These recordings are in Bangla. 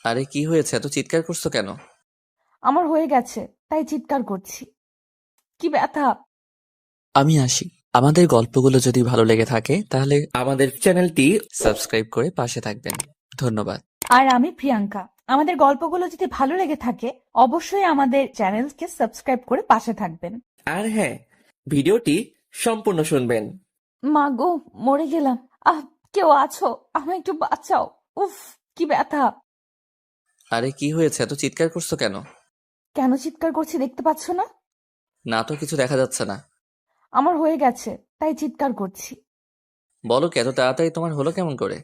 আরে কি হয়েছে, এত চিৎকার করছো কেন? আমার হয়ে গেছে, তাই চিৎকার করছি। কি ব্যথা! আমি আসি। আমাদের গল্পগুলো যদি ভালো লেগে থাকে তাহলে আমাদের চ্যানেলটি সাবস্ক্রাইব করে পাশে থাকবেন। ধন্যবাদ। আর আমি প্রিয়াঙ্কা। আমাদের গল্পগুলো যদি ভালো লেগে থাকে, অবশ্যই আমাদের চ্যানেলকে সাবস্ক্রাইব করে পাশে থাকবেন। আর হ্যাঁ, ভিডিওটি সম্পূর্ণ শুনবেন। মা গো, মরে গেলাম। আহ, কেউ আছো? আমায় একটু বাঁচাও। উফ, কি ব্যথা! আরে কি হয়েছে, এত চিৎকার করছো কেন? কেন চিৎকার করছি দেখতে পাচ্ছ না? না তো, কিছু দেখা যাচ্ছে না। আমার হয়ে গেছে, তাই চিৎকার করছি। বলো কি, এত তাড়াতাড়ি তোমার হলো কেমন করে?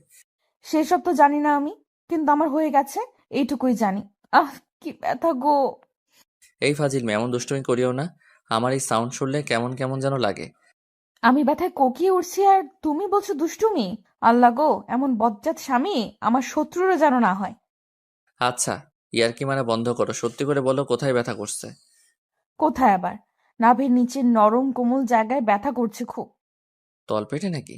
সেসব তো জানি না আমি, কিন্তু আমার হয়ে গেছে, এইটুকুই জানি। আহ, কি ব্যথা গো! এই ফাজিল মেয়ে, এমন দুষ্টুমি করিও না। আমার এই সাউন্ড শুনলে কেমন কেমন যেন লাগে। আমি ব্যথায় কোকিয়ে উঠছি আর তুমি বলছো দুষ্টুমি? আল্লাহ গো, এমন বজ্জাত স্বামী আমার শত্রুরও যেন না হয়। আচ্ছা, ইয়ার্কি মারা বন্ধ করো, সত্যি করে বলো কোথায় ব্যথা করছে। কোথায় আবার? নাভির নিচের নরম কোমল জায়গায় ব্যথা করছে খুব। তলপেটে নাকি?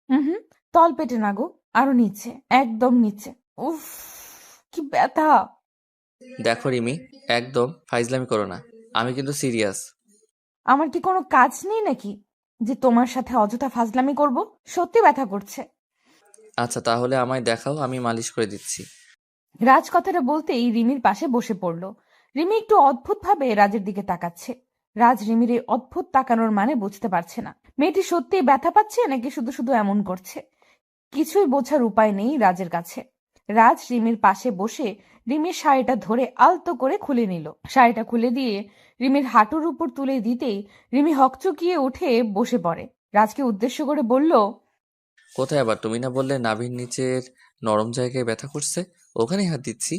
হুম, তল পেটে না গো, আরো নিচে, একদম নিচে। উফ, কি ব্যথা! দেখো রিমি, একদম ফাইজলামি করো না। আমি কিন্তু সিরিয়াস। আমার কি কোনো কাজ নেই নাকি যে তোমার সাথে অযথা ফাজলামি করব? সত্যি ব্যথা করছে। আচ্ছা তাহলে আমায় দেখাও, আমি মালিশ করে দিচ্ছি। রাজ কথাটা বলতেই রিমির পাশে বসে পড়ল। রিমি একটু অদ্ভুত ভাবে রাজের দিকে তাকাচ্ছে। রাজ রিমির এই অদ্ভুত তাকানোর মানে বুঝতে পারছে না। মেয়েটি সত্যিই ব্যথা পাচ্ছে নাকি শুধু শুধু এমন করছে। কিছুই বোঝার উপায় নেই রাজের কাছে। রাজ রিমির পাশে বসে রিমির শাড়িটা ধরে আলতো করে খুলে নিল। শাড়িটা খুলে দিয়ে রিমির হাঁটুর উপর তুলে দিতেই রিমি হকচকিয়ে উঠে বসে পড়ে। রাজকে উদ্দেশ্য করে বলল, কোথায় আবার? তুমি না বললে নাভির নিচের নরম জায়গায় ব্যথা করছে? ওখানেই হাত দিচ্ছি।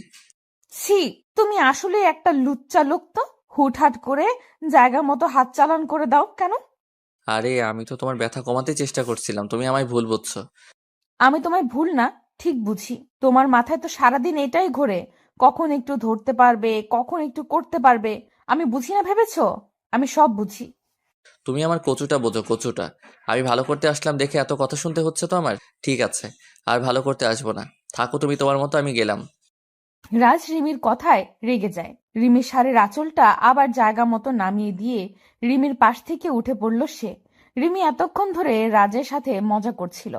ছি, তুমি আসলে একটা লুচ্চা লোক তো। হুটহাট করে জায়গা মতো হাত চালান করে দাও কেন? আরে আমি তো তোমার ব্যথা কমাতে চেষ্টা করছিলাম, তুমি আমায় ভুল বুঝছো। আমি তোমায় ভুল না, ঠিক বুঝি। তোমার মাথায় তো সারাদিন এটাই ঘোরে, কখন একটু ধরতে পারবে, কখন একটু করতে পারবে। আমি বুঝি না ভেবেছো? আমি সব বুঝি। তুমি আমার কচুটা বোঝো, কচুটা। আমি ভালো করতে আসলাম দেখে এত কথা শুনতে হচ্ছে তো আমার। ঠিক আছে, আর ভালো করতে আসবো না। থাকো তুমি তোমার মতো, আমি গেলাম। রাজ রিমির কথায় রেগে যায়। রিমির শাড়ির আঁচলটা আবার জায়গা মতো নামিয়ে দিয়ে রিমির পাশ থেকে উঠে পড়ল সে। রিমি এতক্ষণ ধরে রাজের সাথে মজা করছিল।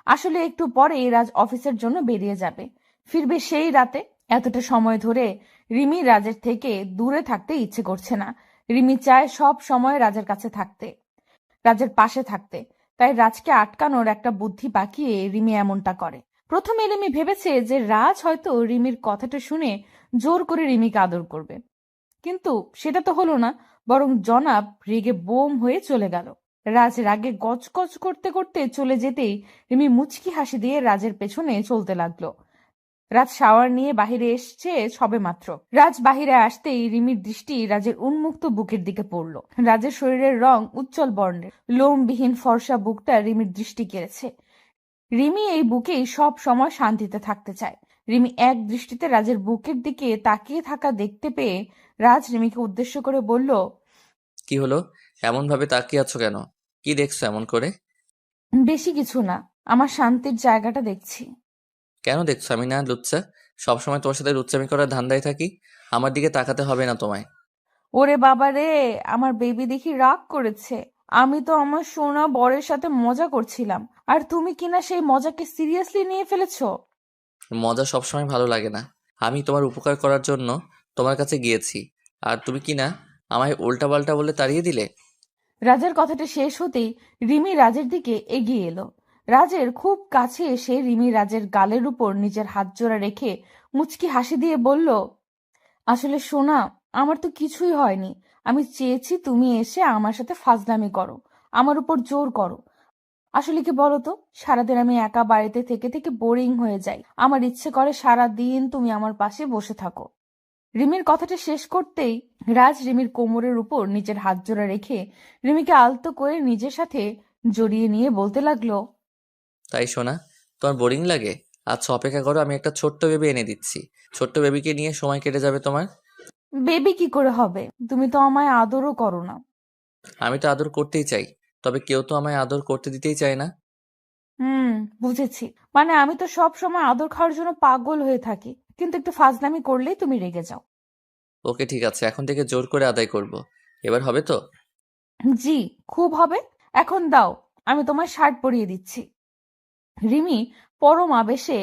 আসলে একটু পরেই রাজ অফিসের জন্য বেরিয়ে যাবে, ফিরবে সেই রাতে। এতটা সময় ধরে রিমি রাজের থেকে দূরে থাকতে ইচ্ছে করছে না। রিমি চায় সব সময় রাজের কাছে থাকতে, রাজের পাশে থাকতে। তাই রাজকে আটকানোর একটা বুদ্ধি পাকিয়ে রিমি এমনটা করে। প্রথমে রিমি ভেবেছে যে রাজ হয়তো রিমির কথাটা শুনে জোর করে রিমিকে আদর করবে, কিন্তু সেটা তো হলো না। বরং জনাব রেগে বোম হয়ে চলে গেল। রাজ রাগে গজগজ করতে করতে চলে যেতেই রিমি মুচকি হাসি দিয়ে রাজের পেছনে চলতে লাগলো। রাজ শাওয়ার নিয়ে বাহিরে এসছে সবেমাত্র। রাজ বাহিরে আসতেই রিমির দৃষ্টি রাজের উন্মুক্ত বুকের দিকে পড়ল। রাজের শরীরের রং উজ্জ্বল বর্ণের, লোমবিহীন ফর্সা বুকটা রিমির দৃষ্টি কেড়েছে। রিমি এই বুকেই সব সময় শান্তিতে থাকতে চায়। রিমি এক দৃষ্টিতে রাজের বুকের দিকে তাকিয়ে থাকা দেখতে পেয়ে রাজ রিমিকে উদ্দেশ্য করে বলল, কি হলো? এমন ভাবে তাকিয়ে আছো কেন? কি দেখছো এমন করে? বেশি কিছু না, আমার শান্তির জায়গাটা দেখছি। কেন দেখছো? আমি না লুচ্চা? সবসময় তোমার সাথে লুচ্চামি করার ধান্দায় থাকি। আমার দিকে তাকাতে হবে না তোমায়। ওরে বাবা রে, আমার বেবি দেখি রাগ করেছে। আমি তো আমার সোনা বরের সাথে মজা করছিলাম, আর তুমি কিনা সেই মজাকে সিরিয়াসলি নিয়ে ফেলেছো। মজা সবসময় ভালো লাগে না। আমি তোমার উপকার করার জন্য তোমার কাছে গিয়েছি, আর তুমি কি না আমায় উল্টাপাল্টা বলে তাড়িয়ে দিলে। রাজের কথাটা শেষ হতেই রিমি রাজের দিকে এগিয়ে এলো। রাজের খুব কাছে এসে রিমি রাজের গালের উপর নিজের হাত জোড়া রেখে মুচকি হাসি দিয়ে বলল, আসলে সোনা, আমার তো কিছুই হয়নি। আমি চেয়েছি তুমি এসে আমার সাথে ফাজলামি করো, আমার উপর জোর করো। আসলে কি বলতো, সারাদিন আমি একা বাড়িতে থেকে থেকে বোরিং হয়ে যাই। আমার ইচ্ছে করে সারা দিন তুমি আমার পাশে বসে থাকো। রিমির কথাটা শেষ করতেই রাজ রিমির কোমরের উপর নিজের হাত জোড়া রেখে রিমিকে আলতো করে নিজের সাথে জড়িয়ে নিয়ে বলতে লাগলো, তাই শোনা, তোমার বোরিং লাগে? আচ্ছা অপেক্ষা করো, আমি একটা ছোট্ট বেবি এনে দিচ্ছি। ছোট্ট বেবিকে নিয়ে সময় কেটে যাবে তোমার। বেবি কি করে হবে? তুমি তো আমায় আদরও করো না। আমি তো আদর করতেই চাই, তবে কেউ তো আমায় আদর করতে দিতেই চায় না। হুম, বুঝেছি। মানে আমি তো সব সময় আদর খাওয়ার জন্য পাগল হয়ে থাকি, কিন্তু একটু ফাজলামি করলেই তুমি রেগে যাও। ওকে ঠিক আছে, এখন থেকে জোর করে আদায় করব। এবার হবে তো? জি, খুব হবে। এখন দাও, আমি তোমার শার্ট পরিয়ে দিচ্ছি। রিমি পরম আবেশে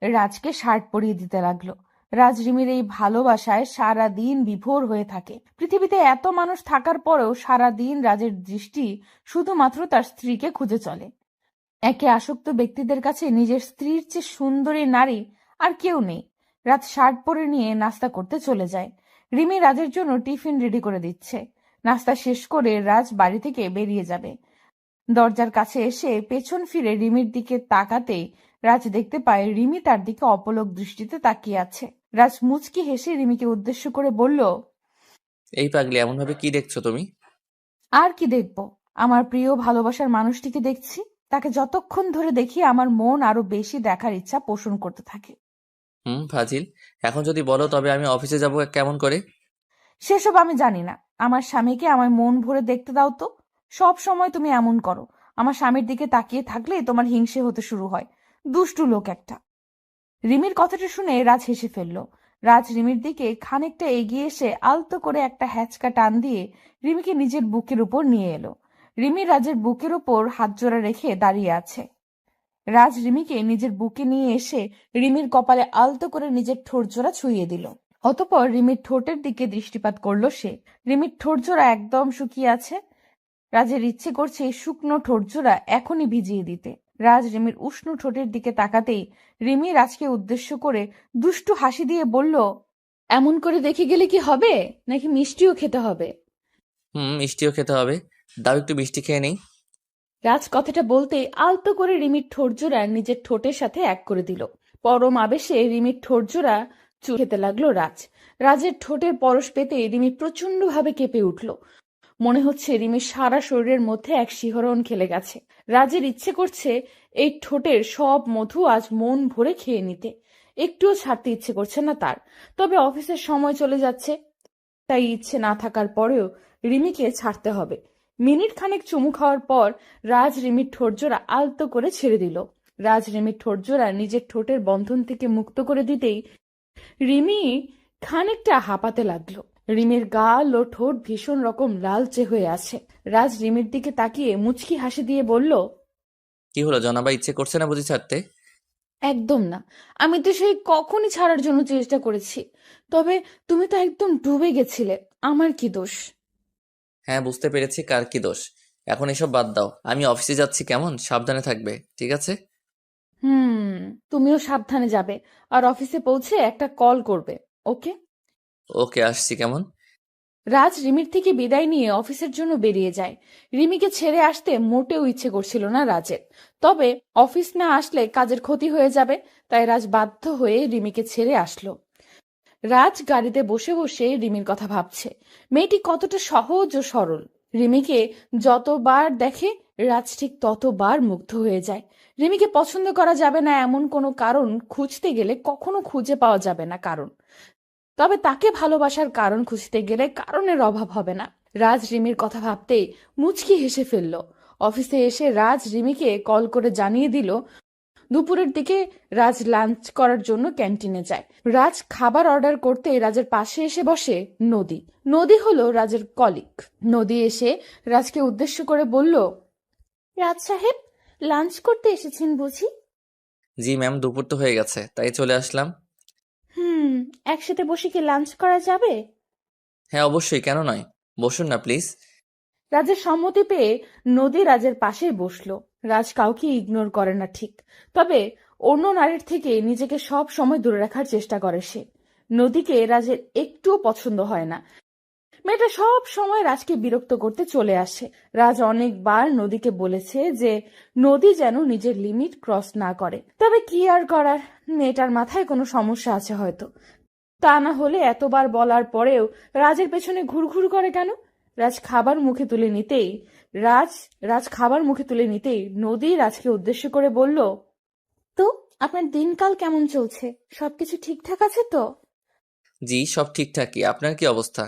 রাজকে শার্ট পরিয়ে দিতে লাগলো। রাজ রিমির এই ভালোবাসায় সারা দিন বিভোর হয়ে থাকে। পৃথিবীতে এত মানুষ থাকার পরেও সারা দিন রাজের দৃষ্টি শুধুমাত্র তার স্ত্রীকে খুঁজে চলে। একে আসক্ত ব্যক্তিদের কাছে নিজের স্ত্রীর চেয়ে সুন্দরী নারী আর কেউ নেই। রাত শার্ট পরে নিয়ে নাস্তা করতে চলে যায়। রিমি রাজের জন্য টিফিন রেডি করে দিচ্ছে। নাস্তা শেষ করে রাজ বাড়ি থেকে বেরিয়ে যাবে। দরজার কাছে এসে পেছন ফিরে রিমির দিকে তাকাতেই রাজ দেখতে পায় রিমি তার দিকে অপলক দৃষ্টিতে তাকিয়ে আছে। রাজ মুচকি হেসে রিমিকে উদ্দেশ্য করে বলল, এই পাগলি, এমন ভাবে কি দেখছো তুমি? আর কি দেখবো, আমার প্রিয় ভালোবাসার মানুষটিকে দেখছি। তাকে যতক্ষণ ধরে দেখি আমার মন আরো বেশি দেখার ইচ্ছা পোষণ করতে থাকে। ফাজিল, এখন যদি বলো তবে আমি অফিসে যাব কেমন করে? সেসব আমি জানি না। আমার স্বামীকে আমার মন ভরে দেখতে দাও তো। সব সময় তুমি এমন করো। আমার স্বামীর দিকে তাকিয়ে থাকলে তোমার হিংসে হতে শুরু হয়। দুষ্টু লোক একটা। রিমির কথাটা শুনে রাজ হেসে ফেলল। রাজ রিমির দিকে খানিকটা এগিয়ে এসে আলতো করে একটা হ্যাচকা টান দিয়ে রিমিকে নিজের বুকের উপর নিয়ে এলো। রিমি রাজের বুকের উপর হাত জোড়া রেখে দাঁড়িয়ে আছে। রাজ রিমিকে নিজের বুকে নিয়ে এসে রিমির কপালে আলতো করে নিজের ঠোঁট জোড়া ছুঁয়ে দিল। অতঃপর রিমির ঠোঁটের দিকে দৃষ্টিপাত করলো সে। রিমির ঠোঁট জোড়া একদম শুকিয়ে আছে। রাজের ইচ্ছে করছে এই শুকনো ঠোঁট জোড়া এখনই ভিজিয়ে দিতে। রাজ রিমির উষ্ণ ঠোঁটের দিকে তাকাতেই রিমি রাজকে উদ্দেশ্য করে দুষ্টু হাসি দিয়ে বলল, এমন করে দেখে গেলে কি হবে, নাকি মিষ্টিও খেতে হবে? মিষ্টিও খেতে হবে। দাও একটু মিষ্টি খেয়ে নেই। রাজ কথাটা বলতেই আলতো করে রিমির ঠোঁট জোড়া নিজের ঠোঁটের সাথে এক করে দিল। পরম আবেশে রিমির ঠোঁট জোড়া খেতে লাগলো রাজ। রাজের ঠোঁটের পরশ পেতে রিমি প্রচন্ড ভাবে কেঁপে উঠল। মনে হচ্ছে রিমির সারা শরীরের মধ্যে এক শিহরণ খেলে গেছে। রাজের ইচ্ছে করছে এই ঠোঁটের সব মধু আজ মন ভরে খেয়ে নিতে। একটুও ছাড়তে ইচ্ছে করছে না তার। তবে অফিসের সময় চলে যাচ্ছে, তাই ইচ্ছে না থাকার পরেও রিমিকে ছাড়তে হবে। মিনিট খানেক চুমু খাওয়ার পর রাজ রিমির ঠোঁটজোড়া আলতো করে ছেড়ে দিল। রাজ রিমির ঠোঁটজোড়া নিজের ঠোঁটের বন্ধন থেকে মুক্ত করে দিতেই রিমি খানিকটা হাঁপাতে লাগলো। রিমির গাল ও ঠোঁট ভীষণ রকম লালচে হয়ে আছে। রাজ রিমির দিকে তাকিয়ে মুচকি হাসি দিয়ে বলল, কি হলো জনাবা, ইচ্ছে করছে না বুঝি ছাড়তে? একদম না। আমি তো সেই কখনই ছাড়ার জন্য চেষ্টা করেছি। তবে তুমি তো একদম ডুবে গেছিলে। আমার কি দোষ? হ্যাঁ, বুঝতে পেরেছি কার কি দোষ। এখন এসব বাদ দাও, আমি অফিসে যাচ্ছি, কেমন? সাবধানে থাকবে, ঠিক আছে? হুম, তুমিও সাবধানে যাবে। আর অফিসে পৌঁছে একটা কল করবে। ওকে? ওকে, আসছি, কেমন? রাজ রিমির থেকে বিদায় নিয়ে অফিসের জন্য বেরিয়ে যায়। রিমিকে ছেড়ে আসতে মোটেও ইচ্ছে করছিল না রাজের। তবে অফিস না আসলে কাজের ক্ষতি হয়ে যাবে, তাই রাজ বাধ্য হয়ে রিমিকে ছেড়ে আসলো। রাজ গাড়িতে বসে বসে রিমির কথা ভাবছে। মেয়েটি কতটা সহজ ও সরল। রিমিকে যতবার দেখে রাজ ঠিক ততবার মুগ্ধ হয়ে যায়। রিমিকে পছন্দ করা যাবে না এমন কোনো কারণ খুঁজতে গেলে কখনো খুঁজে পাওয়া যাবে না কারণ। তবে তাকে ভালোবাসার কারণ খুঁজতে গেলে কারণের অভাব হবে না। রাজ রিমির কথা ভাবতেই মুচকি হেসে ফেলল। অফিসে এসে রাজ রিমিকে কল করে জানিয়ে দিল দুপুরের দিকে রাজ লাঞ্চ করার জন্য ক্যান্টিনে যায়। রাজ খাবার অর্ডার করতে রাজের পাশে এসে বসে নদী। নদী হলো রাজের কলিগ। নদী এসে রাজকে উদ্দেশ্য করে বলল, রাজ সাহেব, লাঞ্চ করতে এসেছেন বুঝি? জি ম্যাম, দুপুর তো হয়ে গেছে, তাই চলে আসলাম। হুম, একসাথে বসে কি লাঞ্চ করা যাবে? হ্যাঁ অবশ্যই, কেন নয়? বসুন না প্লিজ। রাজের সম্মতি পেয়ে নদী রাজের পাশে বসলো। রাজ কাউকে ইগনোর করে না ঠিক, তবে অন্য নারীর থেকে নিজেকে সব সময় দূরে রাখার চেষ্টা করে সে। নদীকে রাজের একটুও পছন্দ হয় না। মেয়েটা সব সময় রাজকে বিরক্ত করতে চলে আসে। রাজ অনেকবার নদীকে বলেছে যে নদী যেন নিজের লিমিট ক্রস না করে। তবে কি আর করার, মেয়েটার মাথায় কোনো সমস্যা আছে হয়তো। তা না হলে এতবার বলার পরেও রাজের পেছনে ঘুরঘুর করে কেন? রাজ খাবার মুখে তুলে নিতেই রাজ রাজ খাবার মুখে তুলে নিতেই নদী রাজকে উদ্দেশ্য করে বলল, তো আপনার দিনকাল কেমন চলছে? সবকিছু ঠিকঠাক আছে তো? জি, সব ঠিকঠাকই। আপনার কি অবস্থা?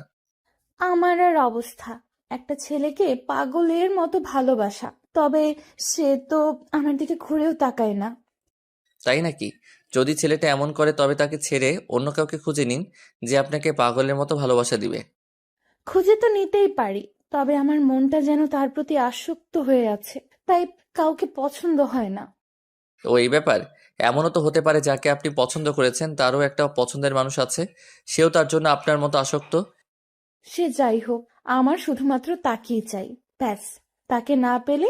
আমার আর অবস্থা, একটা ছেলেকে পাগলের মতো ভালোবাসা, তবে সে তো আমার দিকে ঘুরেও তাকায় না। তাই নাকি? যদি ছেলেটা এমন করে তবে তাকে ছেড়ে অন্য কাউকে খুঁজে নিন যে আপনাকে পাগলের মতো ভালোবাসা দিবে। খুঁজে তো নিতেই পারি, তবে আমার মনটা যেন তার প্রতি আসক্ত হয়ে আছে, তাই কাউকে পছন্দ হয় না। ও এই ব্যাপার। এমনও তো হতে পারে যাকে আপনি পছন্দ করেছেন তারও একটা পছন্দের মানুষ আছে, সেও তার জন্য আপনার মতো আসক্ত। সে যাই হোক, আমার শুধুমাত্র তাকেই চাই, ব্যাস। তাকে না পেলে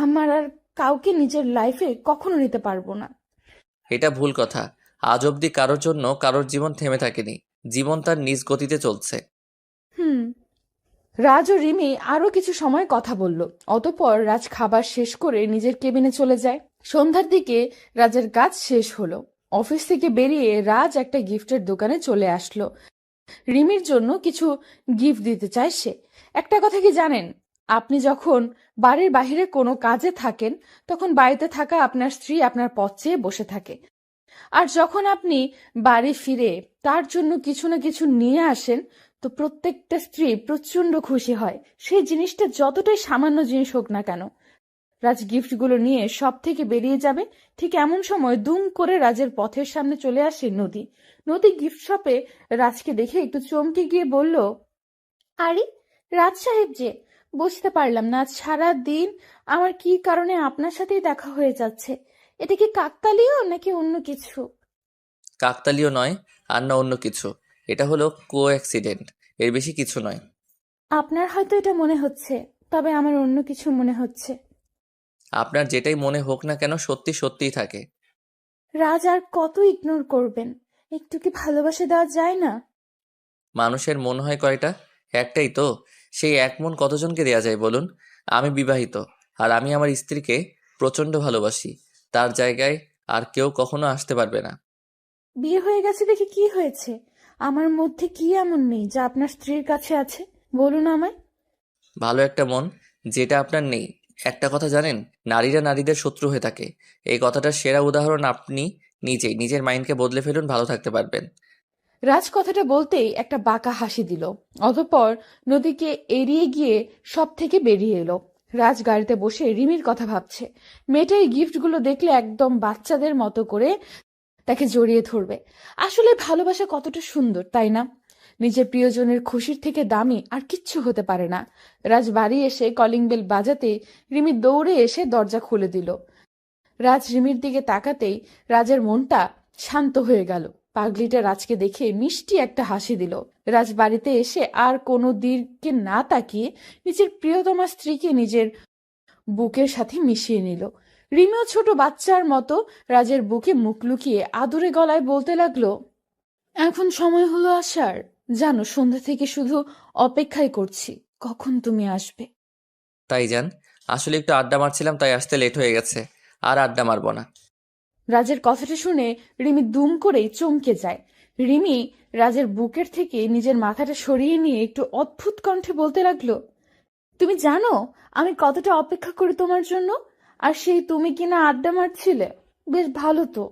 আমার আর কাউকে নিজের লাইফে কখনো নিতে পারবো না। এটা ভুল কথা। আজ অবধি কারোর জন্য কারোর জীবন থেমে থাকেনি, জীবন তার নিজ গতিতে চলছে। হুম। রাজ ও রিমি আরো কিছু সময় কথা বলল। অতঃপর রাজ খাবার শেষ করে নিজের কেবিনে চলে যায়। সন্ধ্যার দিকে রাজের কাজ শেষ হলো। অফিস থেকে বেরিয়ে রাজ একটা গিফটের দোকানে চলে আসলো। রিমির জন্য কিছু গিফট দিতে চায় সে। একটা কথা কি জানেন, আপনি যখন বাড়ির বাইরে কোনো কাজে থাকেন তখন বাড়িতে থাকা আপনার স্ত্রী আপনার পথ চেয়ে বসে থাকে, আর যখন আপনি বাড়ি ফিরে তার জন্য কিছু না কিছু নিয়ে আসেন তো প্রত্যেকটা স্ত্রী প্রচন্ড খুশি হয়, সেই জিনিসটা যতটাই সামান্য জিনিস হোক না কেন। রাজ গিফটগুলো নিয়ে সব থেকে বেরিয়ে যাবে, ঠিক এমন সময় দুম করে রাজের পথের সামনে চলে আসে নদী। নদী গিফট শপে রাজকে দেখে একটু চমকে গিয়ে বলল, আরে রাজ সাহেব যে, বুঝতে পারলাম না আজ সারা দিন আমার কি কারণে আপনার সাথেই দেখা হয়ে যাচ্ছে। এটা কি কাকতালীয় নাকি অন্য কিছু? কাকতালীয় নয়, আর না অন্য কিছু। এটা হলো কো অ্যাক্সিডেন্ট, এর বেশি কিছু নয়। আপনার হয়তো এটা মনে হচ্ছে, তবে আমার অন্য কিছু মনে হচ্ছে। আপনার যেটাই মনে হোক না কেন সত্যি সত্যিই থাকে। রাজ আর কত ইগনোর করবেন? একটু কি ভালোবাসা দেওয়া যায় না? মানুষের মন হয় কয়টা? একটাই তো। সেই এক মন কতজনকে দেয়া যায় বলুন? আমি বিবাহিত, আর আমি আমার স্ত্রীকে প্রচণ্ড ভালোবাসি। তার জায়গায় আর কেউ কখনো আসতে পারবে না। বিয়ে হয়ে গেছে দেখে কি হয়েছে? আমার মধ্যে কি এমন নেই যা আপনার স্ত্রীর কাছে আছে? বলুন আমায়। ভালো একটা মন, যেটা আপনার নেই। একটা কথা জানেন, নারীরা নারীদের শত্রু হয়ে থাকে। এই কথাটার সেরা উদাহরণ আপনি নিজেই। নিজের মাইন্ডকে বদলে ফেলুন, ভালো থাকতে পারবেন। রাজ কথাটা বলতেই একটা বাঁকা হাসি দিল। অতঃপর নদীকে এড়িয়ে গিয়ে সব থেকে বেরিয়ে এলো। রাজ গাড়িতে বসে রিমির কথা ভাবছে। মেয়েটা এই গিফটগুলো দেখলে একদম বাচ্চাদের মতো করে তাকে জড়িয়ে ধরবে। আসলে ভালোবাসা কতটা সুন্দর, তাই না? নিজের প্রিয়জনের খুশির থেকে দামি আর কিচ্ছু হতে পারে না। রাজ বাড়ি এসে কলিং বেল বাজাতে রিমি দৌড়ে এসে দরজা খুলে দিল। রাজ রিমির দিকে তাকাতেই রাজের মনটা শান্ত হয়ে গেল। পাগলিটা রাজকে দেখে মিষ্টি একটা হাসি দিল। রাজ বাড়িতে এসে আর কোনো দিকে না তাকিয়ে নিজের প্রিয়তমা স্ত্রীকে নিজের বুকের সাথে মিশিয়ে নিল। রিমিও ছোট বাচ্চার মতো রাজের বুকে মুখ লুকিয়ে আদুরে গলায় বলতে লাগলো, এখন সময় হলো আসার। জানো, সন্ধ্যা থেকে শুধু অপেক্ষাই করছি কখন তুমি আসবে। তাই যান। আসলে একটু আড্ডা মারছিলাম, তাই আসতে লেট হয়ে গেছে। আর আড্ডা মারবো না। রাজের কথাটা শুনে রিমি দুম করেই চমকে যায়। রিমি রাজের বুকের থেকে নিজের মাথাটা সরিয়ে নিয়ে একটু অদ্ভুত কণ্ঠে বলতে লাগলো, তুমি জানো আমি কতটা অপেক্ষা করি তোমার জন্য, আর সেই তুমি কিনা আড্ডা মারছিলে। বেশ ভালো তো।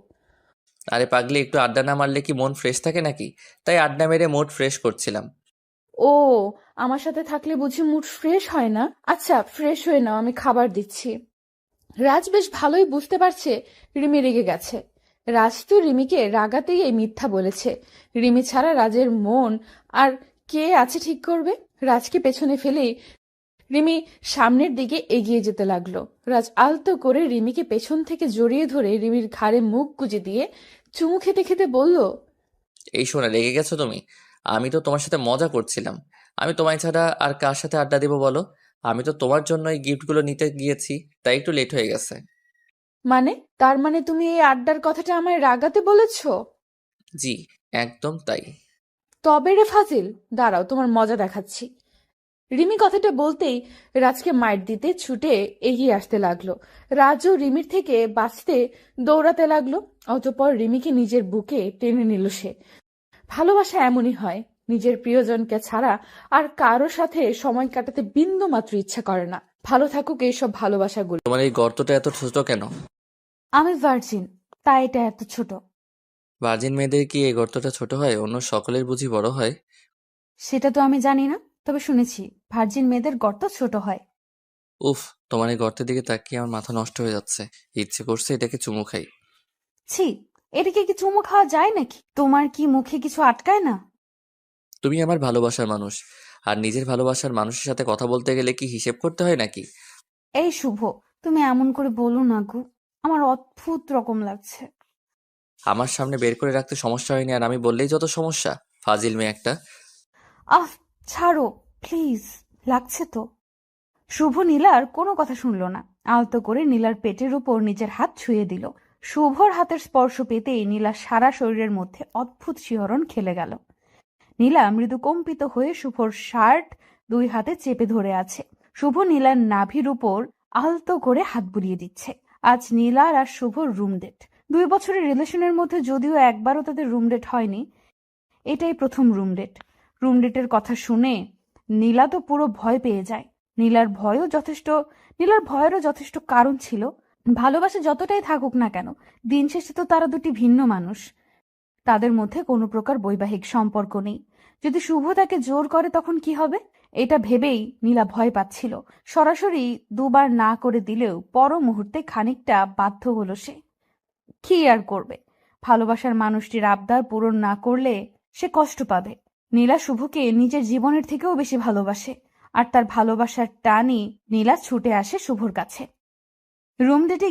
আরে পাগলি, একটু আড্ডা না মারলে কি মন ফ্রেশ থাকে নাকি? তাই আড্ডা মেরে মুড ফ্রেশ করছিলাম। ও, আমার সাথে থাকলে বুঝি মুড ফ্রেশ হয় না? আচ্ছা, ফ্রেশ হয়ে নাও, আমি খাবার দিচ্ছি। রাজ বেশ ভালোই বুঝতে পারছে রিমি রেগে গেছে। রাজ তো রিমিকে রাগাতেই এই মিথ্যা বলেছে। রিমি ছাড়া রাজের মন আর কে আছে ঠিক করবে? রাজকে পেছনে ফেলেই রিমি সামনের দিকে এগিয়ে যেতে লাগলো। রাজ আলতো করে রিমিকে পেছন থেকে জড়িয়ে ধরে রিমির ঘাড়ে মুখ গুজে দিয়ে চুমু খেতে খেতে বলল, এই শোনা, রেগে গেছো তুমি? আমি তো তোমার সাথে মজা করছিলাম। আমি তোমায় ছাড়া আর কার সাথে আড্ডা দেবো বলো? আমি তো তোমার জন্য এই গিফটগুলো নিতে গিয়েছি, তাই একটু লেট হয়ে গেছে। মানে, তার মানে তুমি এই আড্ডার কথাটা আমায় রাগাতে বলেছো? জি, একদম তাই। তবে রে ফাজিল, দাঁড়াও তোমার মজা দেখাচ্ছি। রিমি কথাটা বলতেই রাজকে মাইর দিতে ছুটে এগিয়ে আসতে লাগলো। রাজও রিমির থেকে বাঁচতে দৌড়াতে লাগলো। অতঃপর রিমিকে নিজের বুকে টেনে নিল সে। ভালোবাসা এমনই হয়, নিজের প্রিয়জনকে ছাড়া আর কারো সাথে সময় কাটাতে বিন্দু মাত্র ইচ্ছা করে না। ভালো থাকুক এইসব ভালোবাসাগুলো। তোমার এই গর্তটা এত ছোট কেন? আমি ভার্জিন, তাই এটা এত ছোট। ভার্জিন মেয়েদের কি এই গর্তটা ছোট হয়? অন্য সকলের বুঝি বড় হয়? সেটা তো আমি জানি না, তবে শুনেছি ভার্জিন মেয়েদের গর্ত ছোট হয়। উফ, তোমার এই গর্তের দিকে তাকিয়ে আমার মাথা নষ্ট হয়ে যাচ্ছে। ইচ্ছে করছে এটাকে চুমু খাই। ছি, এদিকে কি চুমু খাওয়া যায় নাকি? তোমার কি মুখে কিছু আটকায় না? তুমি আমার ভালোবাসার মানুষ, আর নিজের ভালোবাসার মানুষের সাথে কথা বলতে গেলে কি হিসেব করতে হয় নাকি? এই শুভ, তুমি এমন করে বলো না গো। আমার অদ্ভুত রকম লাগছে। আমার সামনে বের করে রাখতে সমস্যা হয়নি, আর আমি বললেই যত সমস্যা। ফাজিল মেয়ে একটা। আহ, ছাড়ো প্লিজ। লাগছে তো। শুভ নীলার কোনো কথা শুনল না। আলতো করে নীলার পেটের উপর নিজের হাত ছুঁয়ে দিল। শুভর হাতের স্পর্শ পেতেই নীলার সারা শরীরের মধ্যে অদ্ভুত শিহরণ খেলে গেল। নীলা মৃদু কম্পিত হয়ে শুভর শার্ট দুই হাতে চেপে ধরে আছে। শুভ নীলার নাভির উপর আলতো করে হাত বুলিয়ে দিচ্ছে। আজ নীলার আর শুভর রুম ডেট। 2 বছরের রিলেশনের মধ্যে যদিও একবারও তাদের রুম ডেট হয়নি, এটাই প্রথম রুম ডেট। রুম ডেটের কথা শুনে নীলা তো পুরো ভয় পেয়ে যায়। নীলার ভয়েরও যথেষ্ট কারণ ছিল। ভালোবাসা যতটাই থাকুক না কেন, দিন শেষে তো তারা দুটি ভিন্ন মানুষ। তাদের মধ্যে কোনো প্রকার বৈবাহিক সম্পর্ক নেই। যদি শুভ তাকে জোর করে তখন কি হবে? এটা ভেবেই নীলা ভয় পাচ্ছিল। সরাসরি দুবার না করে দিলেও পর মুহূর্তে খানিকটা বাধ্য হলো সে। কি আর করবে? ভালোবাসার মানুষটির আবদার পূরণ না করলে সে কষ্ট পাবে। নীলা শুভকে নিজের জীবনের থেকেও বেশি ভালোবাসে, আর তার ভালোবাসার টানই নীলা ছুটে আসে শুভর কাছে। রুম ডেটে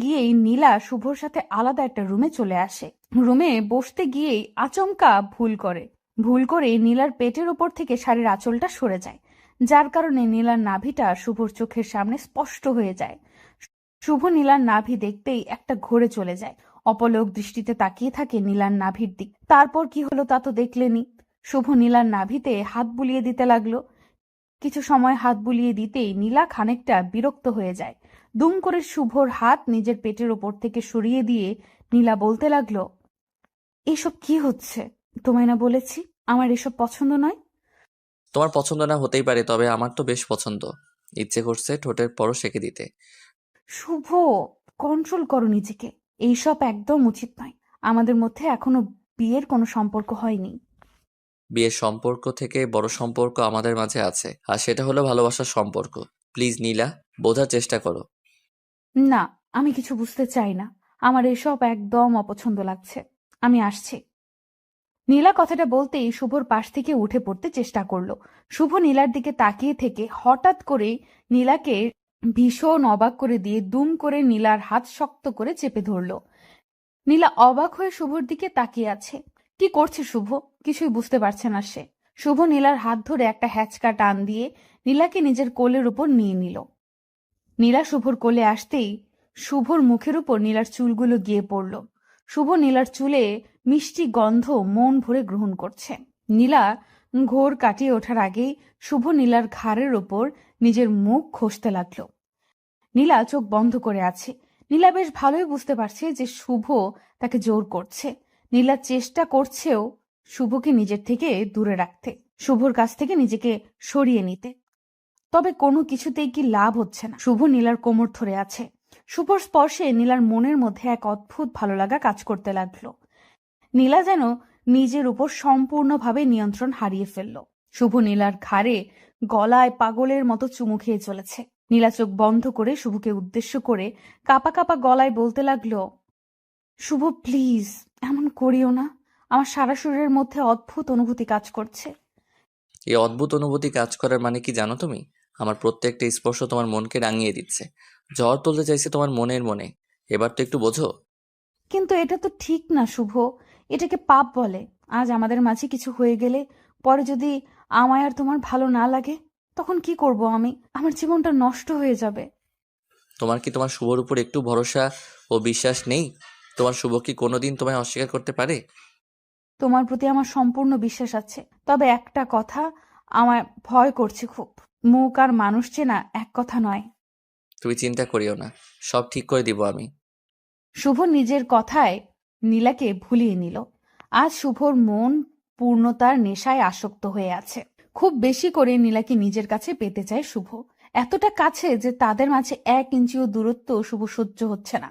গিয়েই নীলা শুভর সাথে আলাদা একটা রুমে চলে আসে। রুমে বসতে গিয়েই আচমকা ভুল করে নীলার পেটের ওপর থেকে শাড়ির আঁচলটা সরে যায়, যার কারণে নীলার নাভিটা শুভর চোখের সামনে স্পষ্ট হয়ে যায়। শুভ নীলার নাভি দেখতেই একটা ঘোরে চলে যায়। অপলক দৃষ্টিতে তাকিয়ে থাকে নীলার নাভির দিক। তারপর কি হলো তা তো দেখলেনি। শুভ নীলার নাভিতে হাত বুলিয়ে দিতে লাগলো। কিছু সময় হাত বুলিয়ে দিতেই নীলা খানিকটা বিরক্ত হয়ে যায়। দুম করে শুভর হাত নিজের পেটের ওপর থেকে সরিয়ে দিয়ে নীলা বলতে লাগলো, এসব কি হচ্ছে? তোমায় না বলেছি আমার এসব পছন্দ নয়? তোমার পছন্দ না হতেই পারে, তবে আমার তো বেশ পছন্দ। ইচ্ছে করছে ঠোঁটের পরও সেঁকে দিতে। শুভ, কন্ট্রোল করো নিজেকে। এইসব একদম উচিত নয়। আমাদের মধ্যে এখনো বিয়ের কোনো সম্পর্ক হয়নি। বিয়ের সম্পর্ক থেকে বড় সম্পর্ক আমাদের মাঝে আছে, আর সেটা হলো ভালোবাসার সম্পর্ক। প্লিজ নীলা, বোঝার চেষ্টা করো। না, আমি কিছু বুঝতে চাই না। আমার এসব একদম অপছন্দ লাগছে। আমি আসছি। নীলা কথাটা বলতেই শুভর পাশ থেকে উঠে পড়তে চেষ্টা করলো। শুভ নীলার দিকে তাকিয়ে থেকে হঠাৎ করে নীলাকে ভীষণ অবাক করে দিয়ে দুম করে নীলার হাত শক্ত করে চেপে ধরলো। নীলা অবাক হয়ে শুভর দিকে তাকিয়ে আছে। কি করছে শুভ? কিছুই বুঝতে পারছে না সে। শুভ নীলার হাত ধরে একটা হ্যাচকা টান দিয়ে নীলাকে নিজের কোলের উপর নিয়ে নিল। নীলা শুভর কোলে আসতেই শুভর মুখের উপর নীলার চুলগুলো গিয়ে পড়ল। শুভ নীলার চুলে মিষ্টি গন্ধ মন ভরে গ্রহণ করছে। নীলা ঘোর কাটিয়ে ওঠার আগেই শুভ নীলার ঘাড়ের ওপর নিজের মুখ ঘষতে লাগলো। নীলা চোখ বন্ধ করে আছে। নীলা বেশ ভালোই বুঝতে পারছে যে শুভ তাকে জোর করছে। নীলা চেষ্টা করছেও শুভকে নিজের থেকে দূরে রাখতে, শুভর কাছ থেকে নিজেকে সরিয়ে নিতে। তবে কোনো কিছুতেই কি লাভ হচ্ছে না। শুভ নীলার কোমর ধরে আছে। শুভর স্পর্শে নীলার মনের মধ্যে এক অদ্ভুত ভালো লাগা কাজ করতে লাগলো। নীলা যেন নিজের উপর সম্পূর্ণভাবে নিয়ন্ত্রণ হারিয়ে ফেলল। শুভ নীলার ঘাড়ে গলায় পাগলের মতো চুমু খেয়ে চলেছে। নীলা চোখ বন্ধ করে শুভকে উদ্দেশ্য করে কাপা কাপা গলায় বলতে লাগলো, শুভ প্লিজ, এমন করিও না। আমার সারা শরীরের মধ্যে অদ্ভুত অনুভূতি কাজ করছে। এই অদ্ভুত অনুভূতি কাজ করার মানে কি জানো তুমি? আমার প্রত্যেকটা স্পর্শ তোমার মনকে রাঙিয়ে দিচ্ছে। ঝড় তুলতে চাইছে তোমার মনে। এবার তো একটু বোঝো। কিন্তু এটা তো ঠিক না শুভ। এটাকে পাপ বলে। আজ আমাদের মাঝে কিছু হয়ে গেলে পরে যদি আমায় আর তোমার ভালো না লাগে, তখন কি করব আমি? আমার জীবনটা নষ্ট হয়ে যাবে। তোমার কি তোমার শুভর উপর একটু ভরসা ও বিশ্বাস নেই? তোমার শুভ কি কোনোদিন তোমায় অস্বীকার করতে পারে? তোমার প্রতি আমার সম্পূর্ণ বিশ্বাস আছে, তবে একটা কথা আমার ভয় করছে খুব। মুখ আর মানুষ চেনা এক কথা নয়। তুমি চিন্তা করিও না, সব ঠিক করে দিব আমি। শুভ নিজের কথায় নীলাকে ভুলিয়ে নিল। আজ শুভর মন পূর্ণতার নেশায় আসক্ত হয়ে আছে। খুব বেশি করে নীলাকে নিজের কাছে পেতে চায় শুভ। এতটা কাছে যে তাদের মাঝে 1 ইঞ্চিও দূরত্ব শুভ সহ্য হচ্ছে না।